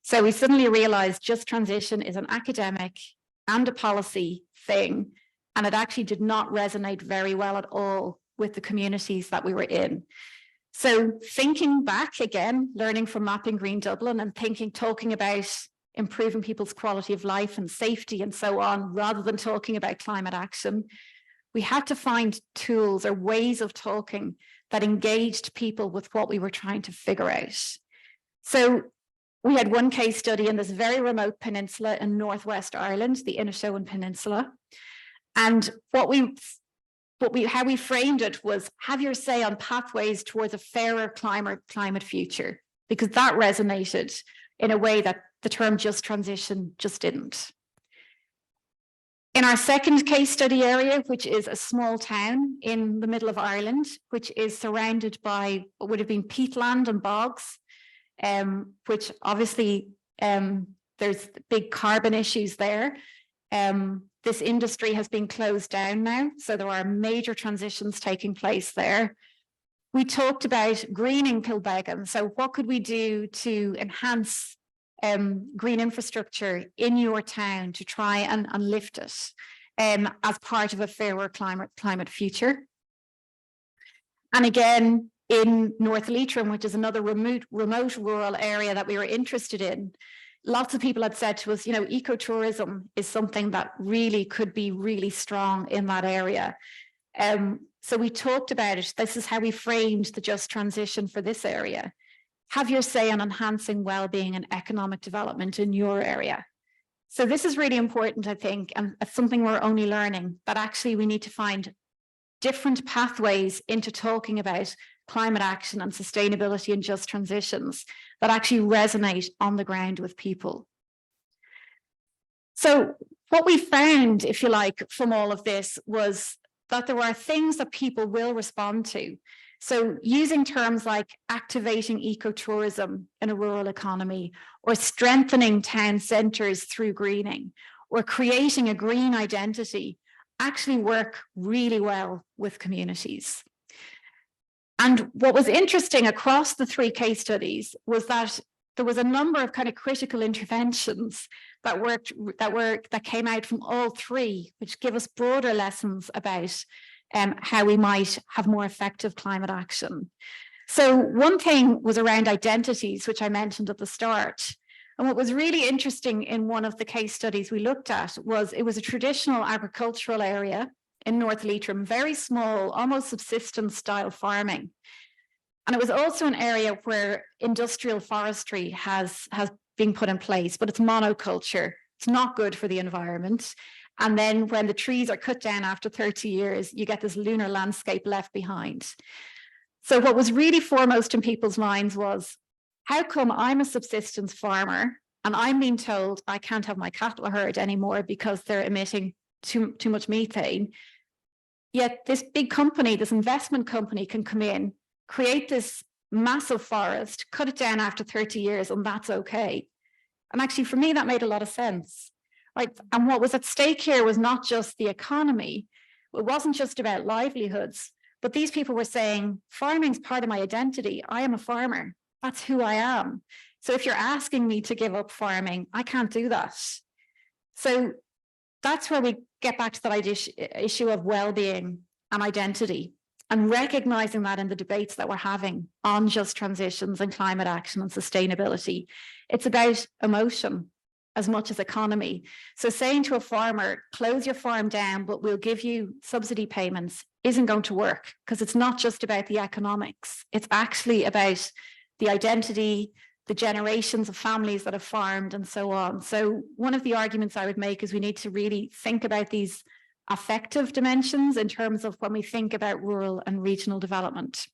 So we suddenly realized just transition is an academic and a policy thing, and it actually did not resonate very well at all with the communities that we were in. So thinking back again, learning from Mapping Green Dublin and talking about improving people's quality of life and safety and so on, rather than talking about climate action, we had to find tools or ways of talking that engaged people with what we were trying to figure out. So we had one case study in this very remote peninsula in Northwest Ireland, the Inishowen Peninsula. And how we framed it was, have your say on pathways towards a fairer climate future, because that resonated in a way that the term just transition just didn't. In our second case study area, which is a small town in the middle of Ireland, which is surrounded by what would have been peatland and bogs, which obviously there's big carbon issues there. This industry has been closed down now, so there are major transitions taking place there. We talked about greening Kilbeggan. So what could we do to enhance green infrastructure in your town to try and lift it as part of a fairer climate future? And again, in North Leitrim, which is another remote rural area that we were interested in, lots of people had said to us, you know, ecotourism is something that really could be really strong in that area. So we talked about it. This is how we framed the just transition for this area. Have your say on enhancing well-being and economic development in your area. So this is really important, I think, and it's something we're only learning, that actually we need to find different pathways into talking about climate action and sustainability and just transitions that actually resonate on the ground with people. So what we found, if you like, from all of this was that there are things that people will respond to. So using terms like activating ecotourism in a rural economy, or strengthening town centres through greening, or creating a green identity actually work really well with communities. And what was interesting across the three case studies was that there was a number of kind of critical interventions that came out from all three, which give us broader lessons about how we might have more effective climate action. So one thing was around identities, which I mentioned at the start. And what was really interesting in one of the case studies we looked at was it was a traditional agricultural area in North Leitrim, very small, almost subsistence style farming. And it was also an area where industrial forestry has been put in place, but it's monoculture. It's not good for the environment. And then when the trees are cut down after 30 years, you get this lunar landscape left behind. So what was really foremost in people's minds was, how come I'm a subsistence farmer and I'm being told I can't have my cattle herd anymore because they're emitting too much methane? Yet this big company, this investment company, can come in, create this massive forest, cut it down after 30 years, and that's okay. And actually, for me, that made a lot of sense. Right? And what was at stake here was not just the economy. It wasn't just about livelihoods, but these people were saying, farming's part of my identity. I am a farmer. That's who I am. So if you're asking me to give up farming, I can't do that. So that's where we get back to that issue of well-being and identity, and recognizing that in the debates that we're having on just transitions and climate action and sustainability. It's about emotion as much as economy. So saying to a farmer, close your farm down, but we'll give you subsidy payments, isn't going to work, because it's not just about the economics. It's actually about the identity, the generations of families that have farmed, and so on. So one of the arguments I would make is we need to really think about these affective dimensions in terms of when we think about rural and regional development.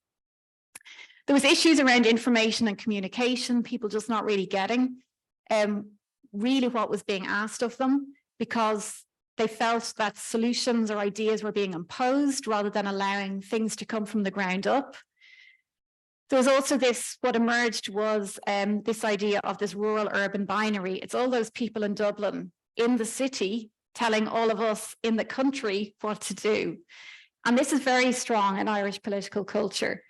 There was issues around information and communication, people just not really getting really what was being asked of them, because they felt that solutions or ideas were being imposed rather than allowing things to come from the ground up. There was also this, what emerged was this idea of this rural-urban binary. It's all those people in Dublin, in the city, telling all of us in the country what to do. And this is very strong in Irish political culture.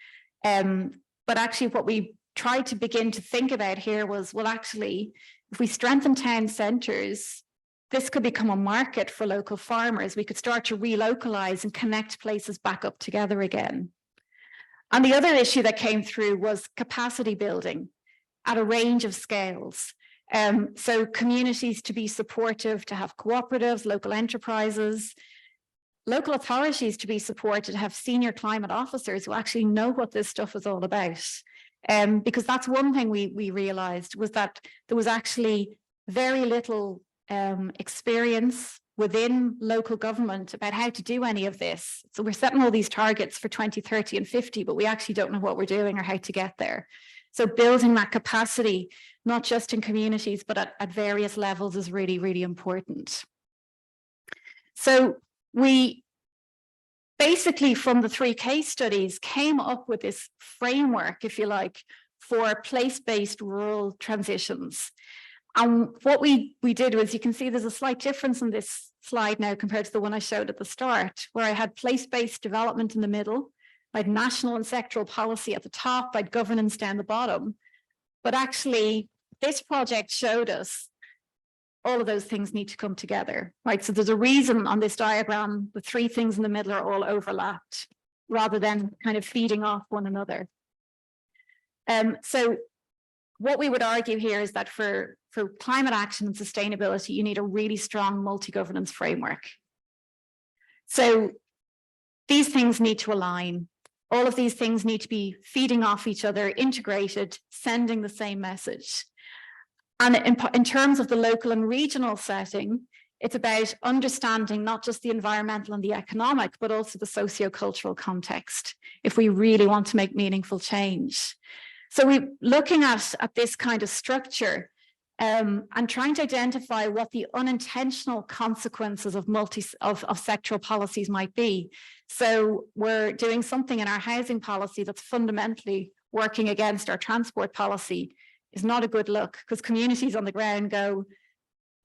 But actually what we tried to begin to think about here was, well, actually, if we strengthen town centres, this could become a market for local farmers. We could start to relocalize and connect places back up together again. And the other issue that came through was capacity building at a range of scales. So communities to be supportive, to have cooperatives, local enterprises, local authorities to be supported, to have senior climate officers who actually know what this stuff is all about. Because that's one thing we realized, was that there was actually very little experience within local government about how to do any of this. So we're setting all these targets for 2030 and 50, but we actually don't know what we're doing or how to get there. So building that capacity, not just in communities, but at various levels, is really, really important. So we basically, from the 3 case studies, came up with this framework, if you like, for place-based rural transitions. And what we did was, you can see there's a slight difference in this slide now compared to the one I showed at the start, where I had place-based development in the middle, I had national and sectoral policy at the top, I had governance down the bottom. But actually, this project showed us all of those things need to come together, right? So there's a reason on this diagram, the 3 things in the middle are all overlapped, rather than kind of feeding off one another. So what we would argue here is that for climate action and sustainability, you need a really strong multi-governance framework. So these things need to align. All of these things need to be feeding off each other, integrated, sending the same message. And in terms of the local and regional setting, it's about understanding not just the environmental and the economic, but also the socio-cultural context, if we really want to make meaningful change. So we're looking at this kind of structure and trying to identify what the unintentional consequences of sectoral policies might be. So we're doing something in our housing policy that's fundamentally working against our transport policy. Is not a good look, because communities on the ground go,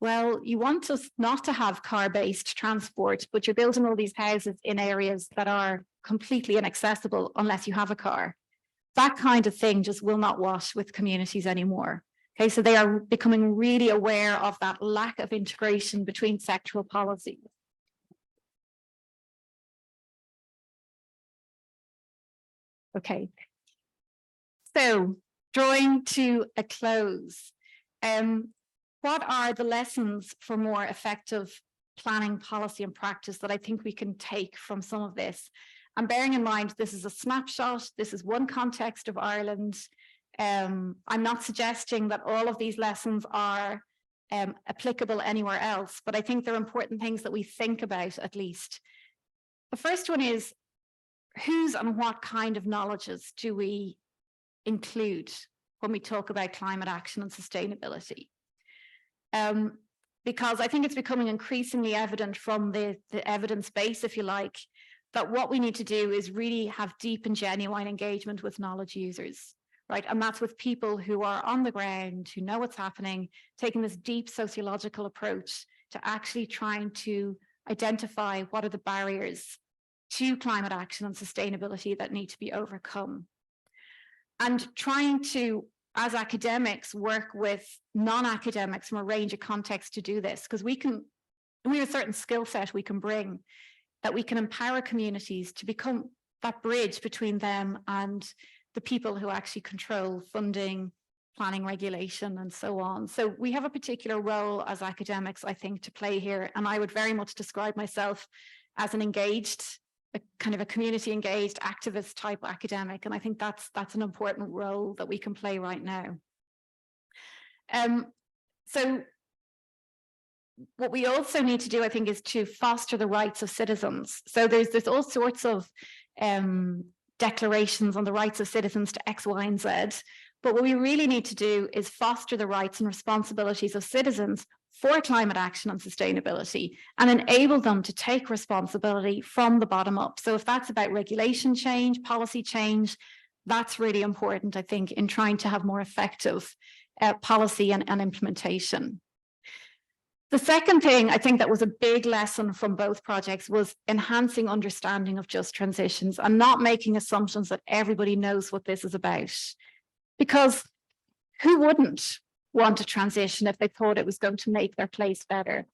well, you want us not to have car-based transport, but you're building all these houses in areas that are completely inaccessible unless you have a car. That kind of thing just will not wash with communities anymore. Okay, so they are becoming really aware of that lack of integration between sectoral policies. Okay, so drawing to a close, what are the lessons for more effective planning, policy and practice that I think we can take from some of this? And bearing in mind, this is a snapshot, this is one context of Ireland. I'm not suggesting that all of these lessons are applicable anywhere else, but I think they're important things that we think about at least. The first one is, whose and what kind of knowledges do we include when we talk about climate action and sustainability? Because I think it's becoming increasingly evident from the evidence base, if you like, that what we need to do is really have deep and genuine engagement with knowledge users, right? And that's with people who are on the ground, who know what's happening, taking this deep sociological approach to actually trying to identify what are the barriers to climate action and sustainability that need to be overcome. And trying to, as academics, work with non-academics from a range of contexts to do this, because we have a certain skill set we can bring that we can empower communities to become that bridge between them and the people who actually control funding, planning, regulation, and so on. So we have a particular role as academics, I think, to play here. And I would very much describe myself as an engaged, a kind of a community engaged activist type academic. And I think that's an important role that we can play right now. So what we also need to do, I think, is to foster the rights of citizens. So there's all sorts of declarations on the rights of citizens to X, Y, and Z. But what we really need to do is foster the rights and responsibilities of citizens for climate action and sustainability and enable them to take responsibility from the bottom up. So if that's about regulation change, policy change, that's really important, I think, in trying to have more effective policy and implementation. The second thing I think that was a big lesson from both projects was enhancing understanding of just transitions and not making assumptions that everybody knows what this is about. Because who wouldn't want to transition if they thought it was going to make their place better?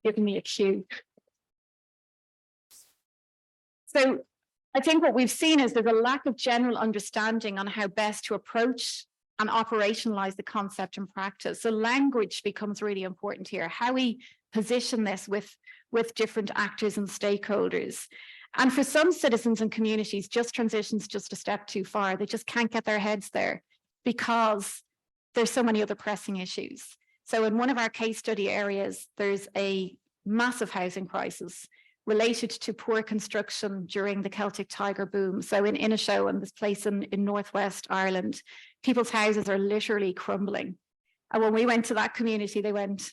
Giving me a cue. So I think what we've seen is there's a lack of general understanding on how best to approach and operationalize the concept in practice. So language becomes really important here, how we position this with different actors and stakeholders. And for some citizens and communities, just transition's just a step too far. They just can't get their heads there because there's so many other pressing issues. So in one of our case study areas, there's a massive housing crisis related to poor construction during the Celtic Tiger boom. So in Inishowen, this place in Northwest Ireland, people's houses are literally crumbling. And when we went to that community, they went,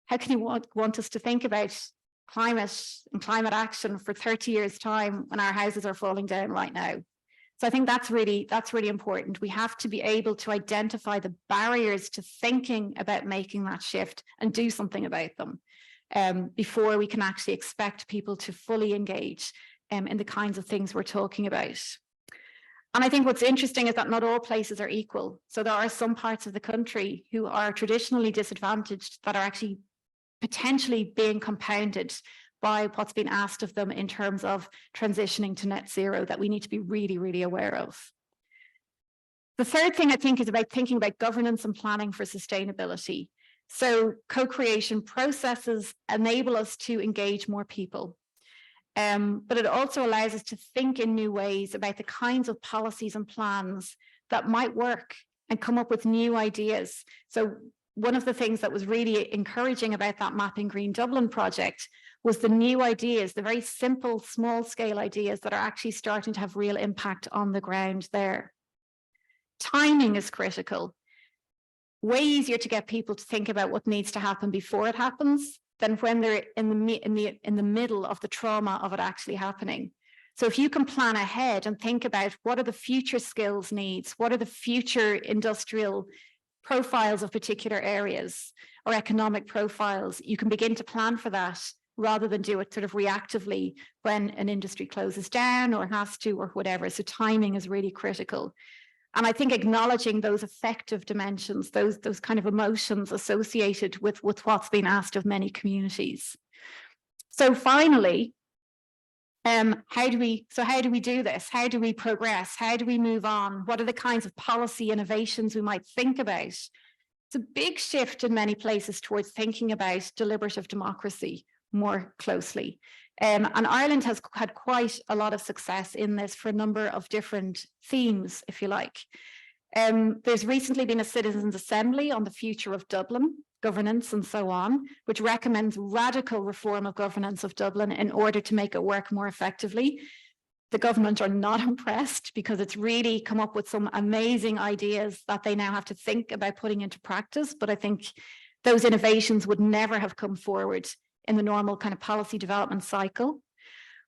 how can you want us to think about climate and climate action for 30 years' time when our houses are falling down right now? So I think that's really important. We have to be able to identify the barriers to thinking about making that shift and do something about them before we can actually expect people to fully engage in the kinds of things we're talking about. And I think what's interesting is that not all places are equal. So there are some parts of the country who are traditionally disadvantaged that are actually potentially being compounded by what's been asked of them in terms of transitioning to net zero that we need to be really, really aware of. The third thing I think is about thinking about governance and planning for sustainability. So co-creation processes enable us to engage more people. But it also allows us to think in new ways about the kinds of policies and plans that might work and come up with new ideas. So one of the things that was really encouraging about that Mapping Green Dublin project was the new ideas, the very simple, small scale ideas that are actually starting to have real impact on the ground there. Timing is critical. Way easier to get people to think about what needs to happen before it happens than when they're in the middle of the trauma of it actually happening. So if you can plan ahead and think about what are the future skills needs, what are the future industrial profiles of particular areas or economic profiles, you can begin to plan for that rather than do it sort of reactively when an industry closes down or has to or whatever. So timing is really critical. And I think acknowledging those affective dimensions, those kind of emotions associated with what's been asked of many communities. So finally, how do we do this? How do we progress? How do we move on? What are the kinds of policy innovations we might think about? It's a big shift in many places towards thinking about deliberative democracy more closely. And Ireland has had quite a lot of success in this for a number of different themes, if you like. There's recently been a citizens' assembly on the future of Dublin, governance and so on, which recommends radical reform of governance of Dublin in order to make it work more effectively. the government are not impressed because it's really come up with some amazing ideas that they now have to think about putting into practice. But I think those innovations would never have come forward in the normal kind of policy development cycle.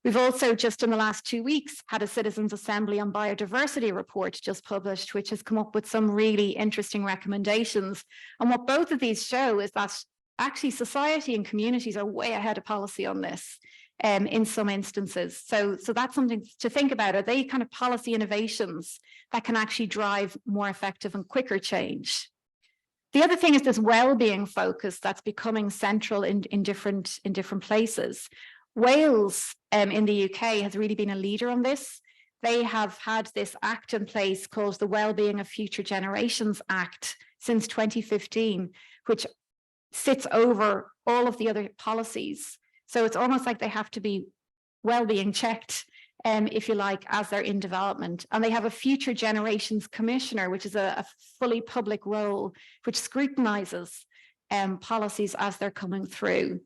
We've also just in the last 2 weeks had a Citizens Assembly on Biodiversity report just published, which has come up with some really interesting recommendations. And what both of these show is that actually society and communities are way ahead of policy on this in some instances. So that's something to think about. Are they kind of policy innovations that can actually drive more effective and quicker change? The other thing is this well-being focus that's becoming central in different places. Wales in the UK has really been a leader on this. They have had this act in place called the Wellbeing of Future Generations Act since 2015, which sits over all of the other policies. So it's almost like they have to be well-being checked, if you like, as they're in development. And they have a Future Generations Commissioner, which is a fully public role, which scrutinises policies as they're coming through.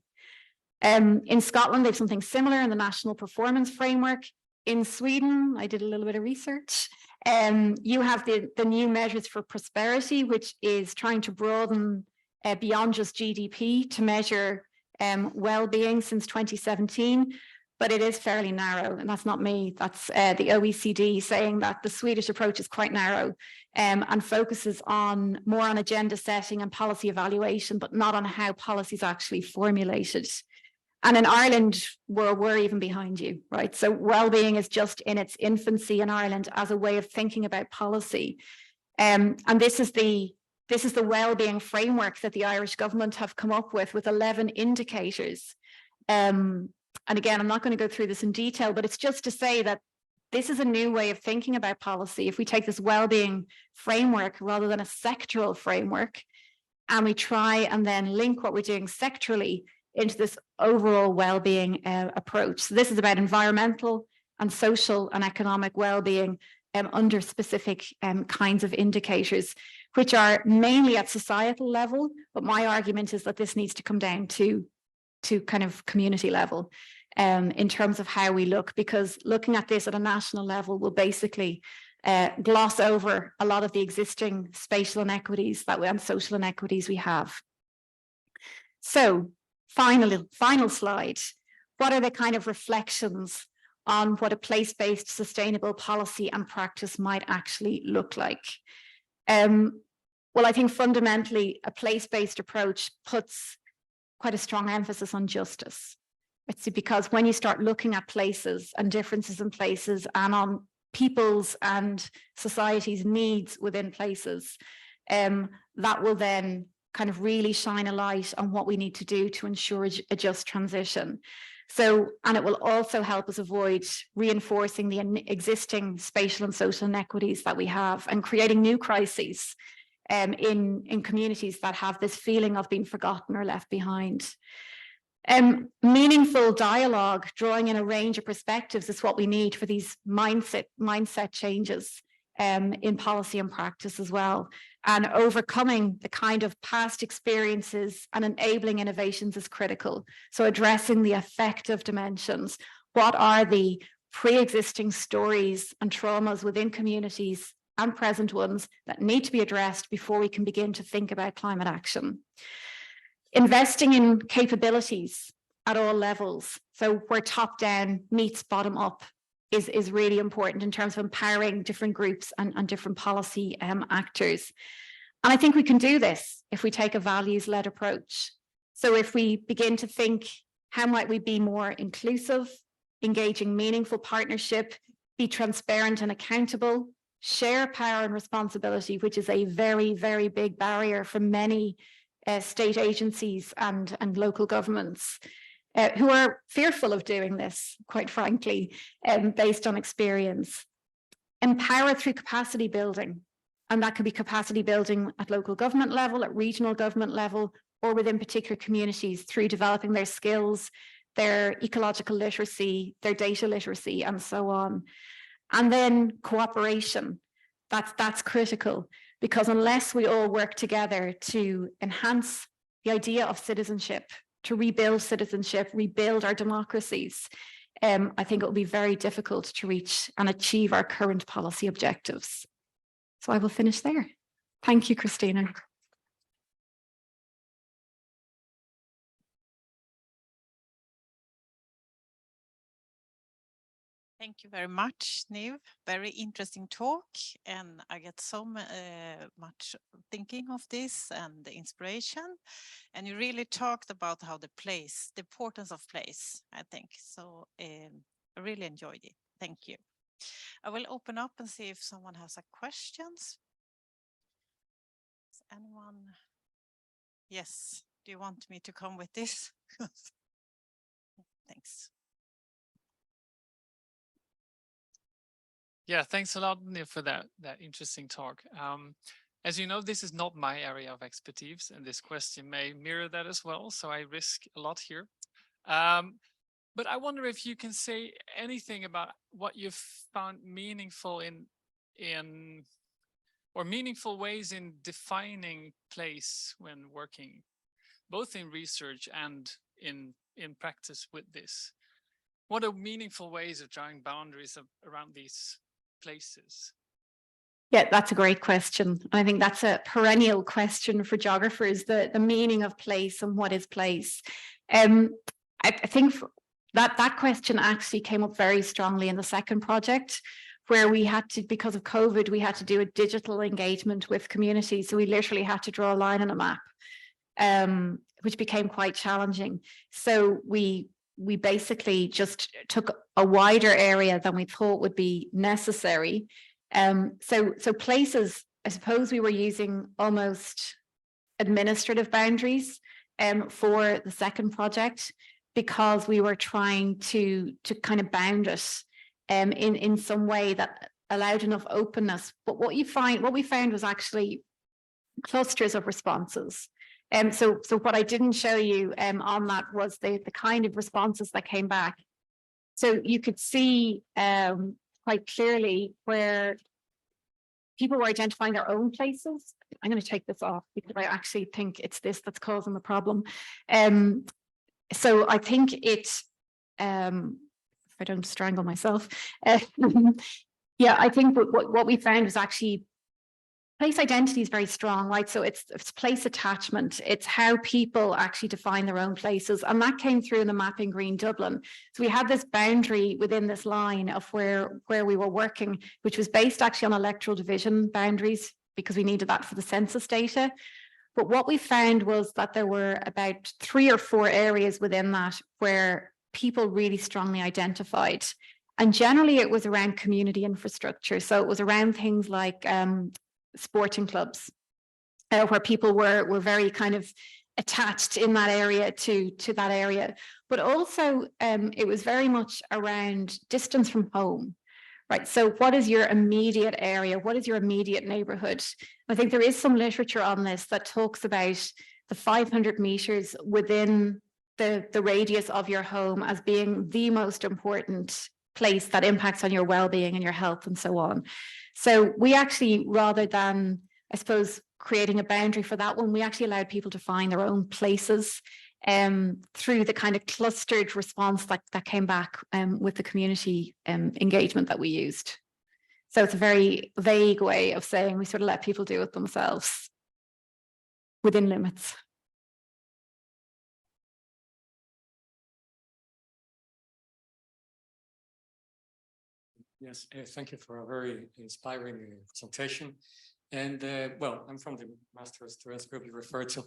In Scotland, they have something similar in the National Performance Framework. In Sweden, I did a little bit of research. You have the new measures for prosperity, which is trying to broaden beyond just GDP to measure well-being since 2017, but it is fairly narrow, and that's not me. That's the OECD saying that the Swedish approach is quite narrow and focuses more on agenda setting and policy evaluation, but not on how policy is actually formulated. And in Ireland, we're even behind you, right? So well-being is just in its infancy in Ireland as a way of thinking about policy. And this is the well-being framework that the Irish government have come up with 11 indicators. And again, I'm not going to go through this in detail, but it's just to say that this is a new way of thinking about policy. If we take this well-being framework rather than a sectoral framework, and we try and then link what we're doing sectorally into this overall well-being approach. So this is about environmental and social and economic well-being under specific kinds of indicators, which are mainly at societal level. But my argument is that this needs to come down to kind of community level in terms of how we look, because looking at this at a national level will basically gloss over a lot of the existing spatial inequities and social inequities we have. So final slide. What are the kind of reflections on what a place-based sustainable policy and practice might actually look like? Well, I think fundamentally a place-based approach puts quite a strong emphasis on justice. It's because when you start looking at places and differences in places and on people's and society's needs within places, that will then kind of really shine a light on what we need to do to ensure a just transition. So, and it will also help us avoid reinforcing the existing spatial and social inequities that we have and creating new crises in communities that have this feeling of being forgotten or left behind. Meaningful dialogue, drawing in a range of perspectives is what we need for these mindset changes in policy and practice as well. And overcoming the kind of past experiences and enabling innovations is critical. So addressing the affective dimensions. What are the pre-existing stories and traumas within communities and present ones that need to be addressed before we can begin to think about climate action? Investing in capabilities at all levels. So where top down meets bottom up is really important in terms of empowering different groups and different policy actors. And I think we can do this if we take a values-led approach. So if we begin to think, how might we be more inclusive, engaging meaningful partnership, be transparent and accountable, share power and responsibility, which is a very, very big barrier for many state agencies and local governments who are fearful of doing this, quite frankly, based on experience. Empower through capacity building, and that could be capacity building at local government level, at regional government level, or within particular communities through developing their skills, their ecological literacy, their data literacy, and so on. And then cooperation, that's critical, because unless we all work together to enhance the idea of citizenship, to rebuild citizenship, rebuild our democracies, I think it will be very difficult to reach and achieve our current policy objectives. So I will finish there. Thank you, Christina. Thank you very much, Niamh. Very interesting talk, and I get so much thinking of this and the inspiration. And you really talked about how the importance of place, I think. So I really enjoyed it. Thank you. I will open up and see if someone has a questions. Is anyone? Yes. Do you want me to come with this? Thanks. Yeah, thanks a lot, Niamh, for that interesting talk. As you know, this is not my area of expertise, and this question may mirror that as well. So I risk a lot here. But I wonder if you can say anything about what you've found meaningful or meaningful ways in defining place when working, both in research and in practice with this. What are meaningful ways of drawing boundaries around these places? Yeah, that's a great question. I think that's a perennial question for geographers, the meaning of place and what is place. I think that question actually came up very strongly in the second project, where we had to, because of COVID, we had to do a digital engagement with communities. So we literally had to draw a line on a map, which became quite challenging. So we basically just took a wider area than we thought would be necessary. So places, I suppose we were using almost administrative boundaries for the second project, because we were trying to kind of bound it in some way that allowed enough openness. But what we found was actually clusters of responses. So what I didn't show you on that was the kind of responses that came back. So you could see quite clearly where people were identifying their own places. I'm going to take this off because I actually think it's this that's causing the problem. So I think it's, if I don't strangle myself, yeah, I think what we found was actually place identity is very strong, right? So it's place attachment. It's how people actually define their own places. And that came through in the mapping Green Dublin. So we had this boundary within this line of where we were working, which was based actually on electoral division boundaries, because we needed that for the census data. But what we found was that there were about 3 or 4 areas within that where people really strongly identified. And generally it was around community infrastructure. So it was around things like sporting clubs, where people were very kind of attached in that area to that area. But also it was very much around distance from home, right? So what is your immediate area? What is your immediate neighborhood? I think there is some literature on this that talks about the 500 meters within the radius of your home as being the most important place that impacts on your well-being and your health and so on. So we actually, rather than, I suppose, creating a boundary for that one, we actually allowed people to find their own places through the kind of clustered response that came back with the community engagement that we used. So it's a very vague way of saying we sort of let people do it themselves within limits. Yes, thank you for a very inspiring presentation. And well, I'm from the master's students group you referred to,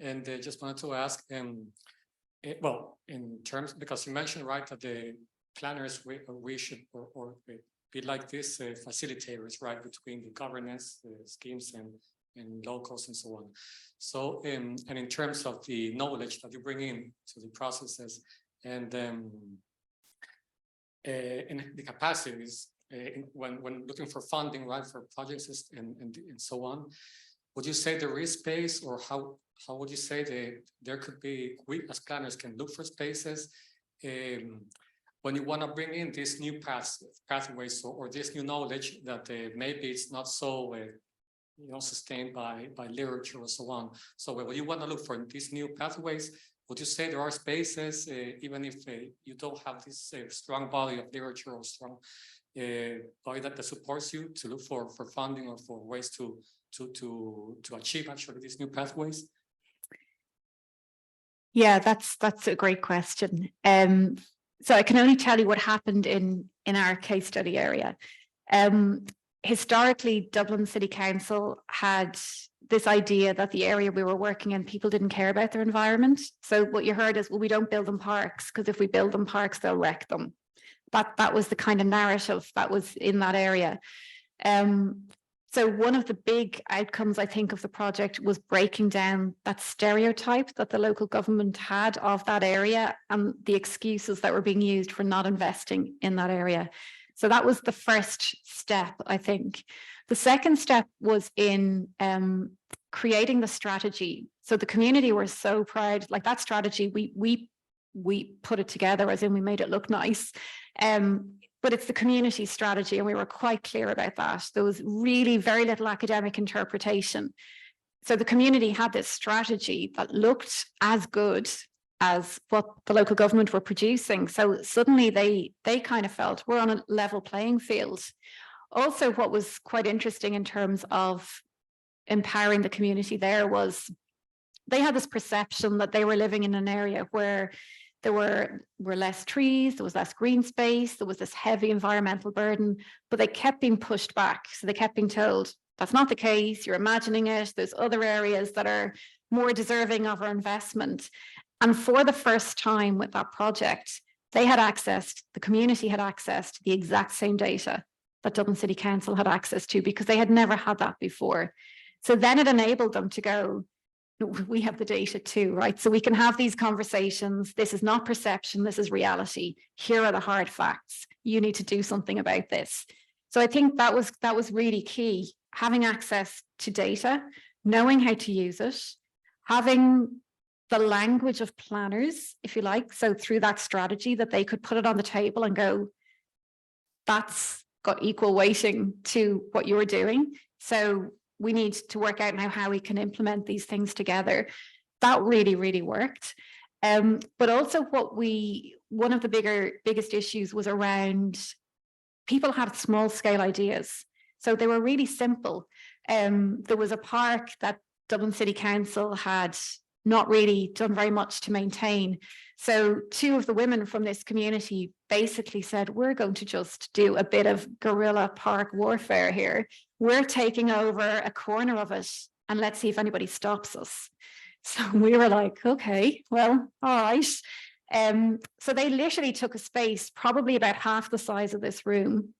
and just wanted to ask, well, in terms, because you mentioned, right, that the planners, we should or be like this facilitators, right, between the governance, the schemes and locals and so on. So, and in terms of the knowledge that you bring in to the processes and the capacities when looking for funding, right, for projects and so on, would you say there is space, or how would you say that there could be, we as planners can look for spaces when you want to bring in these new pathways or this new knowledge that maybe it's not so sustained by literature or so on. So when you want to look for these new pathways, would you say there are spaces, even if you don't have this strong body of literature or strong body that supports you to look for funding or for ways to achieve actually these new pathways? Yeah, that's a great question. So I can only tell you what happened in our case study area. Historically, Dublin City Council had this idea that the area we were working in, people didn't care about their environment. So what you heard is, well, we don't build them parks because if we build them parks, they'll wreck them. That was the kind of narrative that was in that area. So one of the big outcomes, I think, of the project was breaking down that stereotype that the local government had of that area and the excuses that were being used for not investing in that area. So that was the first step, I think. The second step was in creating the strategy. So the community were so proud, like that strategy, we put it together, as in we made it look nice. But it's the community strategy, and we were quite clear about that. There was really very little academic interpretation. So the community had this strategy that looked as good as what the local government were producing. So suddenly they kind of felt we're on a level playing field. Also, what was quite interesting in terms of empowering the community there was they had this perception that they were living in an area where there were less trees, there was less green space, there was this heavy environmental burden, but they kept being pushed back. So they kept being told, that's not the case, you're imagining it, there's other areas that are more deserving of our investment. And for the first time with that project, they had access, the community had access to the exact same data that Dublin City Council had access to, because they had never had that before. So then it enabled them to go, we have the data too, right? So we can have these conversations. This is not perception, this is reality. Here are the hard facts. You need to do something about this. So I think that was really key, having access to data, knowing how to use it, having the language of planners, if you like. So through that strategy that they could put it on the table and go, that's got equal weighting to what you're doing. So we need to work out now how we can implement these things together. That really, really worked. But also one of the biggest issues was around people had small scale ideas. So they were really simple. There was a park that Dublin City Council had not really done very much to maintain. So two of the women from this community basically said, we're going to just do a bit of guerrilla park warfare here. We're taking over a corner of it and let's see if anybody stops us. So we were like, okay, well, all right. So they literally took a space, probably about half the size of this room,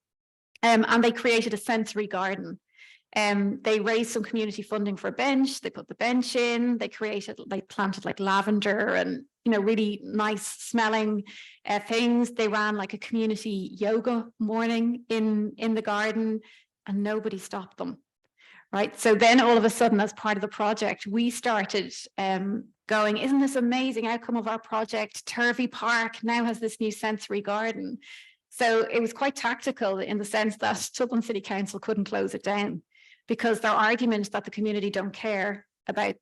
and they created a sensory garden. They raised some community funding for a bench. They put the bench in. They planted like lavender and really nice smelling things. They ran like a community yoga morning in the garden, and nobody stopped them. Right. So then all of a sudden, as part of the project, we started going, isn't this amazing outcome of our project? Turvey Park now has this new sensory garden. So it was quite tactical in the sense that Dublin City Council couldn't close it down, because their argument that the community don't care about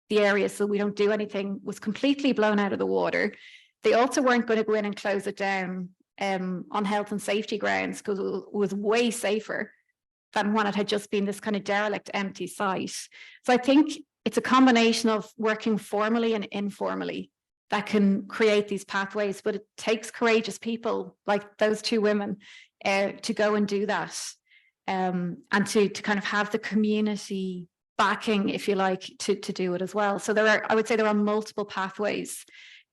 the area, so we don't do anything, was completely blown out of the water. They also weren't going to go in and close it down on health and safety grounds, because it was way safer than when it had just been this kind of derelict, empty site. So I think it's a combination of working formally and informally that can create these pathways, but it takes courageous people like those two women to go and do that. And to kind of have the community backing, if you like, to do it as well. So I would say there are multiple pathways.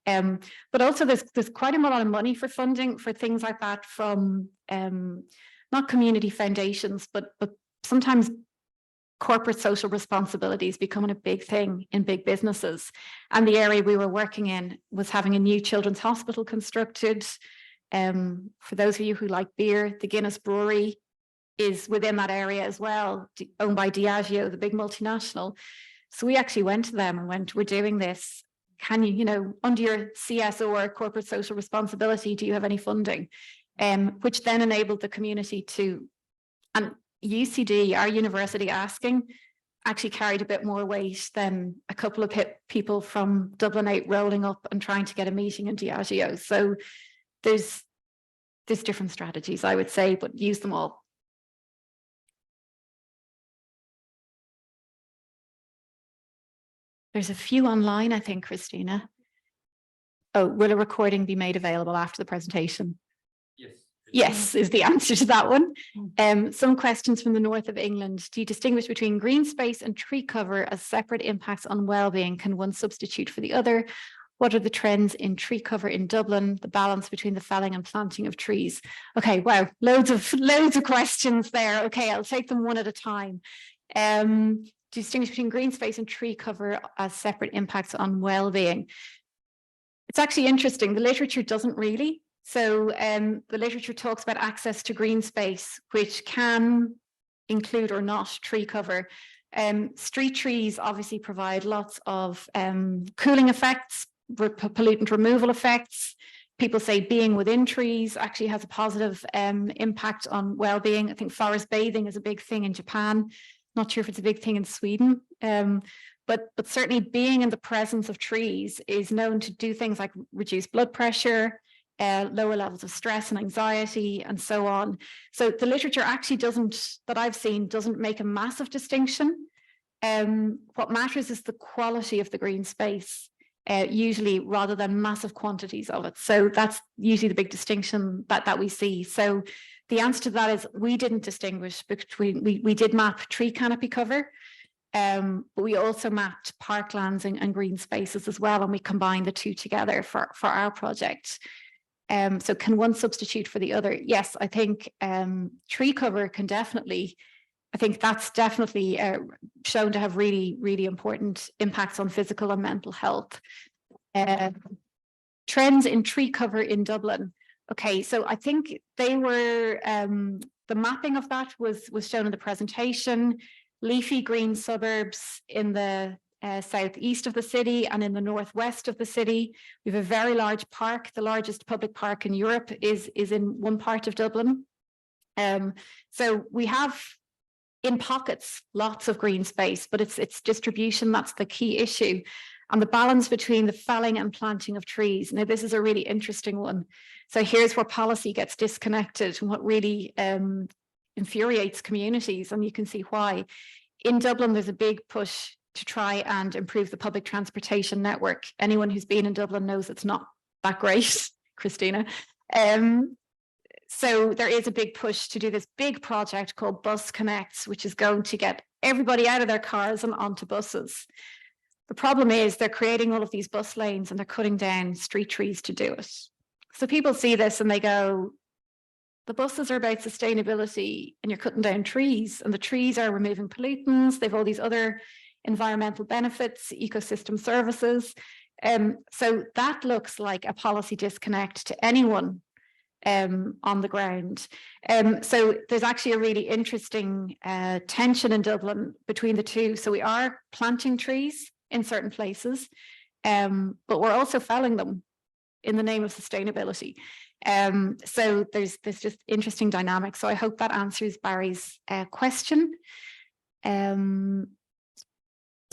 But also there's quite a lot of money for funding for things like that from not community foundations, but sometimes corporate social responsibility is becoming a big thing in big businesses. And the area we were working in was having a new children's hospital constructed. For those of you who like beer, the Guinness Brewery is within that area as well, owned by Diageo, the big multinational. So we actually went to them and went, we're doing this. Can you, under your CSO, corporate social responsibility, do you have any funding? Which then enabled the community to, and UCD, our university, asking, actually carried a bit more weight than a couple of people from Dublin 8 rolling up and trying to get a meeting in Diageo. So there's different strategies, I would say, but use them all. There's a few online, I think, Christina. Oh, will a recording be made available after the presentation? Yes. Yes, is the answer to that one. Some questions from the north of England. Do you distinguish between green space and tree cover as separate impacts on well-being? Can one substitute for the other? What are the trends in tree cover in Dublin? The balance between the felling and planting of trees? Okay, wow, loads of questions there. Okay, I'll take them one at a time. Distinguish between green space and tree cover as separate impacts on well-being. It's actually interesting. The literature doesn't really. So the literature talks about access to green space, which can include or not tree cover. Street trees obviously provide lots of cooling effects, pollutant removal effects. People say being within trees actually has a positive impact on well-being. I think forest bathing is a big thing in Japan. Not sure if it's a big thing in Sweden. But certainly being in the presence of trees is known to do things like reduce blood pressure, lower levels of stress and anxiety, and so on. So the literature actually that I've seen, doesn't make a massive distinction. What matters is the quality of the green space, usually, rather than massive quantities of it. So that's usually the big distinction that we see. So the answer to that is we didn't distinguish between, we did map tree canopy cover, but we also mapped parklands and green spaces as well, and we combined the two together for our project. So can one substitute for the other? Yes, I think tree cover can definitely, I think that's definitely shown to have really, really important impacts on physical and mental health. Trends in tree cover in Dublin. Okay, so I think they were, the mapping of that was shown in the presentation. Leafy green suburbs in the southeast of the city and in the northwest of the city. We have a very large park. The largest public park in Europe is in one part of Dublin. So we have in pockets lots of green space, but it's distribution that's the key issue. And the balance between the felling and planting of trees. Now, this is a really interesting one. So here's where policy gets disconnected and what really infuriates communities, and you can see why. In Dublin, there's a big push to try and improve the public transportation network. Anyone who's been in Dublin knows it's not that great, Christina. So there is a big push to do this big project called Bus Connects, which is going to get everybody out of their cars and onto buses. The problem is they're creating all of these bus lanes and they're cutting down street trees to do it. So people see this and they go, the buses are about sustainability and you're cutting down trees, and the trees are removing pollutants. They've all these other environmental benefits, ecosystem services. So that looks like a policy disconnect to anyone on the ground. So there's actually a really interesting tension in Dublin between the two. So we are planting trees in certain places, but we're also felling them in the name of sustainability. So there's just interesting dynamics. So I hope that answers Barry's question.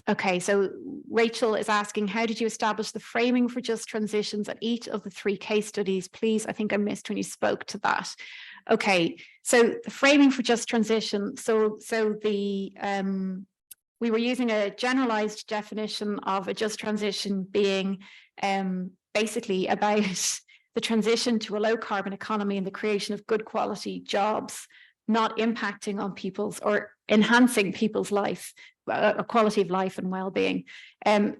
Okay, so Rachel is asking, how did you establish the framing for just transitions at each of the 3 case studies? Please, I think I missed when you spoke to that. Okay, so the framing for just transition. So the we were using a generalized definition of a just transition being basically about the transition to a low carbon economy and the creation of good quality jobs, not impacting on people's or enhancing people's life, quality of life and well-being.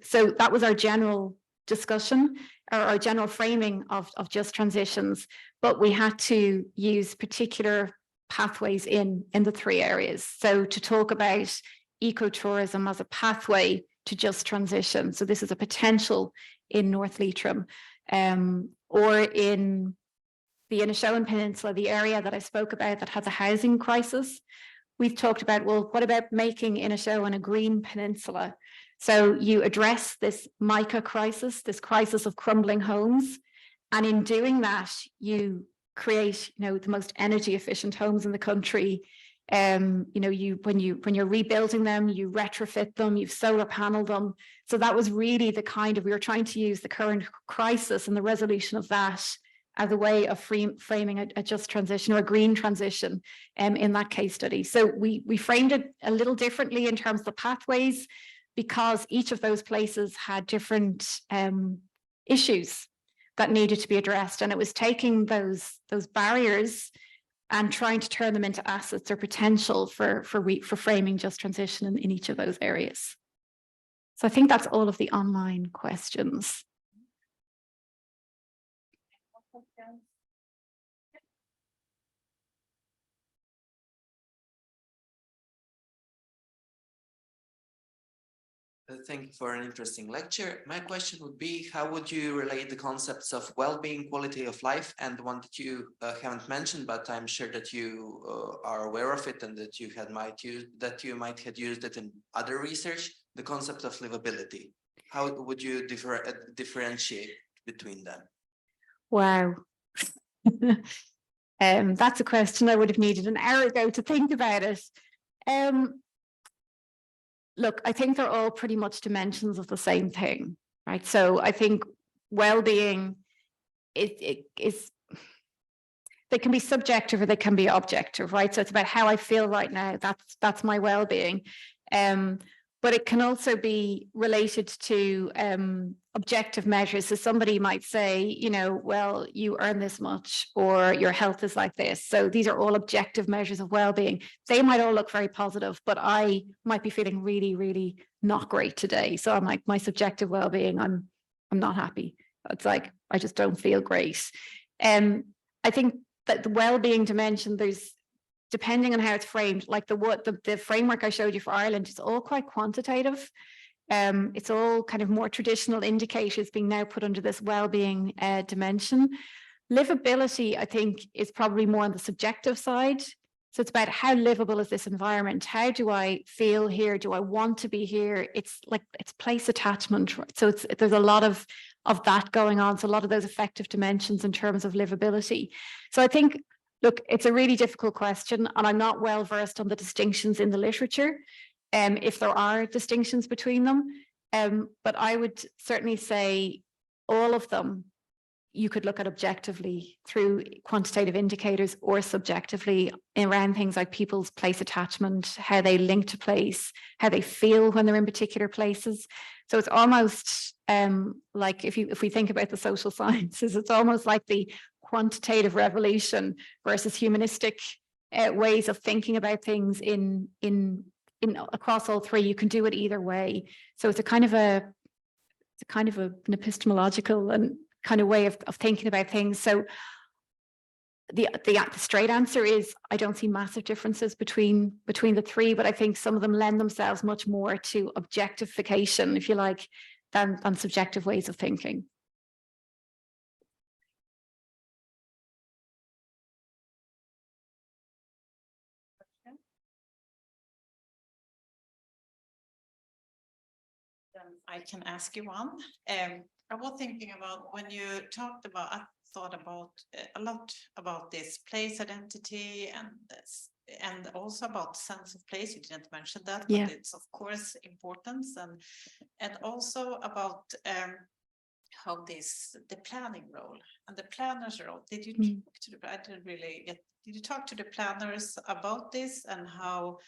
So that was our general discussion, or our general framing of just transitions, but we had to use particular pathways in the 3 areas. So to talk about ecotourism as a pathway to just transition. So this is a potential in North Leitrim, or in the Inishowen Peninsula, the area that I spoke about that has a housing crisis. We've talked about, well, what about making Inishowen a green peninsula? So you address this mica crisis, this crisis of crumbling homes. And in doing that, you create, the most energy efficient homes in the country. You know, when you're rebuilding them, you retrofit them, you've solar paneled them. So that was really the kind of, we were trying to use the current crisis and the resolution of that as a way of framing a just transition or a green transition in that case study. So we framed it a little differently in terms of the pathways, because each of those places had different issues that needed to be addressed. And it was taking those barriers and trying to turn them into assets or potential for framing just transition in each of those areas. So I think that's all of the online questions. Thank you for an interesting lecture. My question would be, how would you relate the concepts of well-being, quality of life, and the one that you haven't mentioned, but I'm sure that you are aware of it and that you might have used it in other research, the concept of livability. How would you differentiate between them? Wow. That's a question I would have needed an hour ago to think about it. Look, I think they're all pretty much dimensions of the same thing, right? So I think well-being they can be subjective or they can be objective, right? So it's about how I feel right now. That's my well-being. But it can also be related to objective measures. So somebody might say, you know, well, you earn this much, or your health is like this. So these are all objective measures of well-being. They might all look very positive, but I might be feeling really, really not great today. So I'm like, my subjective well-being, I'm not happy. It's like, I just don't feel great. I think that the well-being dimension, there's, depending on how it's framed, like the framework I showed you for Ireland is all quite quantitative. It's all kind of more traditional indicators being now put under this well-being dimension. Livability, I think, is probably more on the subjective side. So it's about how livable is this environment? How do I feel here? Do I want to be here? It's like, it's place attachment. Right? So there's a lot of that going on. So a lot of those affective dimensions in terms of livability. So I think, look, it's a really difficult question, and I'm not well versed on the distinctions in the literature, if there are distinctions between them. But I would certainly say all of them you could look at objectively through quantitative indicators, or subjectively around things like people's place attachment, how they link to place, how they feel when they're in particular places. So it's almost like if we think about the social sciences, it's almost like the quantitative revolution versus humanistic ways of thinking about things in across all three. You can do it either way. So it's a kind of an epistemological and kind of way of thinking about things. So the straight answer is I don't see massive differences between the three, but I think some of them lend themselves much more to objectification, if you like, than subjective ways of thinking. I can ask you one. I was thinking about when you talked about, I thought about a lot about this place identity and this, and also about sense of place. You didn't mention that, but it's of course important, and also about how the planning role and the planners role. Did you talk to the? I didn't really get. Did you talk to the planners about this and how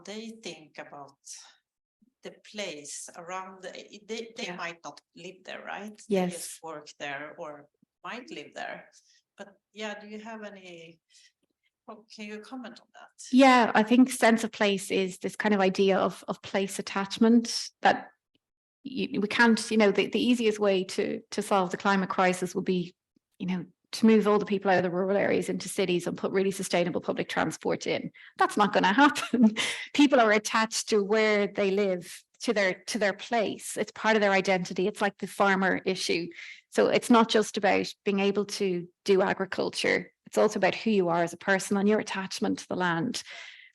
they think about the place around they might not live there, right? Yes. They just work there or might live there. But yeah, do you have any, can you comment on that? Yeah, I think sense of place is this kind of idea of place attachment that we can't, the easiest way to solve the climate crisis would be, to move all the people out of the rural areas into cities and put really sustainable public transport in. That's not going to happen. People are attached to where they live, to their place. It's part of their identity. It's like the farmer issue. So it's not just about being able to do agriculture. It's also about who you are as a person and your attachment to the land.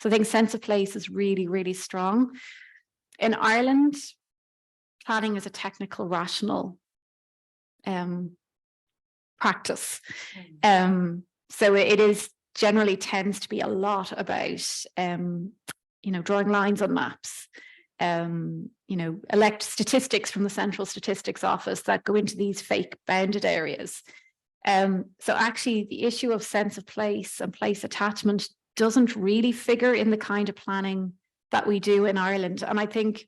So I think sense of place is really, really strong. In Ireland, planning is a technical, rational practice. So it is generally tends to be a lot about, you know, drawing lines on maps, you know, elect statistics from the Central Statistics Office that go into these fake bounded areas. So actually the issue of sense of place and place attachment doesn't really figure in the kind of planning that we do in Ireland. And I think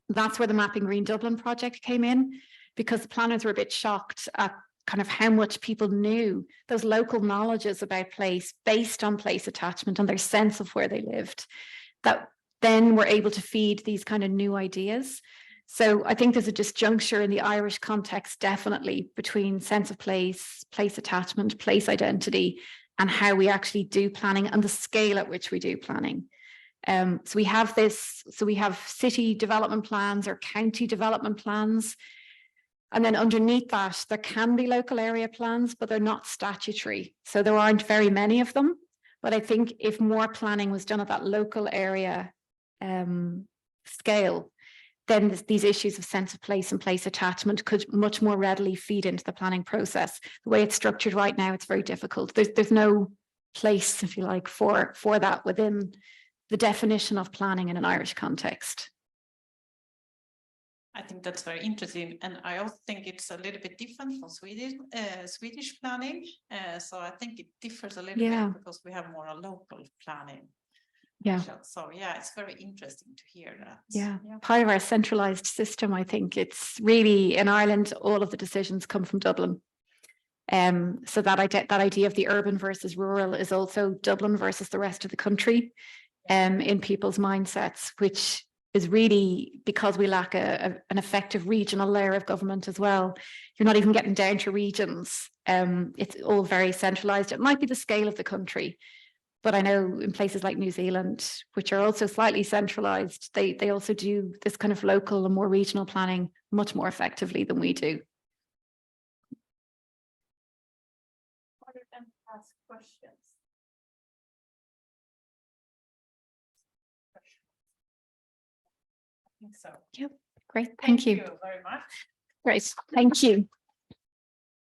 that's where the Mapping Green Dublin project came in, because the planners were a bit shocked at kind of how much people knew those local knowledges about place based on place attachment and their sense of where they lived, that then were able to feed these kind of new ideas. So I think there's a disjuncture in the Irish context, definitely, between sense of place, place attachment, place identity, and how we actually do planning and the scale at which we do planning. So we have this, so we have city development plans or county development plans. And then underneath that, there can be local area plans, but they're not statutory. So there aren't very many of them. But I think if more planning was done at that local area scale, then these issues of sense of place and place attachment could much more readily feed into the planning process. The way it's structured right now, it's very difficult. There's no place, if you like, for that within the definition of planning in an Irish context. I think that's very interesting, and I also think it's a little bit different from Swedish planning. So I think it differs a little bit because we have more a local planning. Yeah. So yeah, it's very interesting to hear that. Yeah. Part of our centralized system, I think it's really in Ireland, all of the decisions come from Dublin. So that idea of the urban versus rural is also Dublin versus the rest of the country, in people's mindsets, which is really because we lack an effective regional layer of government as well. You're not even getting down to regions. It's all very centralized. It might be the scale of the country, but I know in places like New Zealand, which are also slightly centralized, they also do this kind of local and more regional planning much more effectively than we do. Other than ask questions. I think so. Yep, great, thank you Thank you very much. Great, thank you.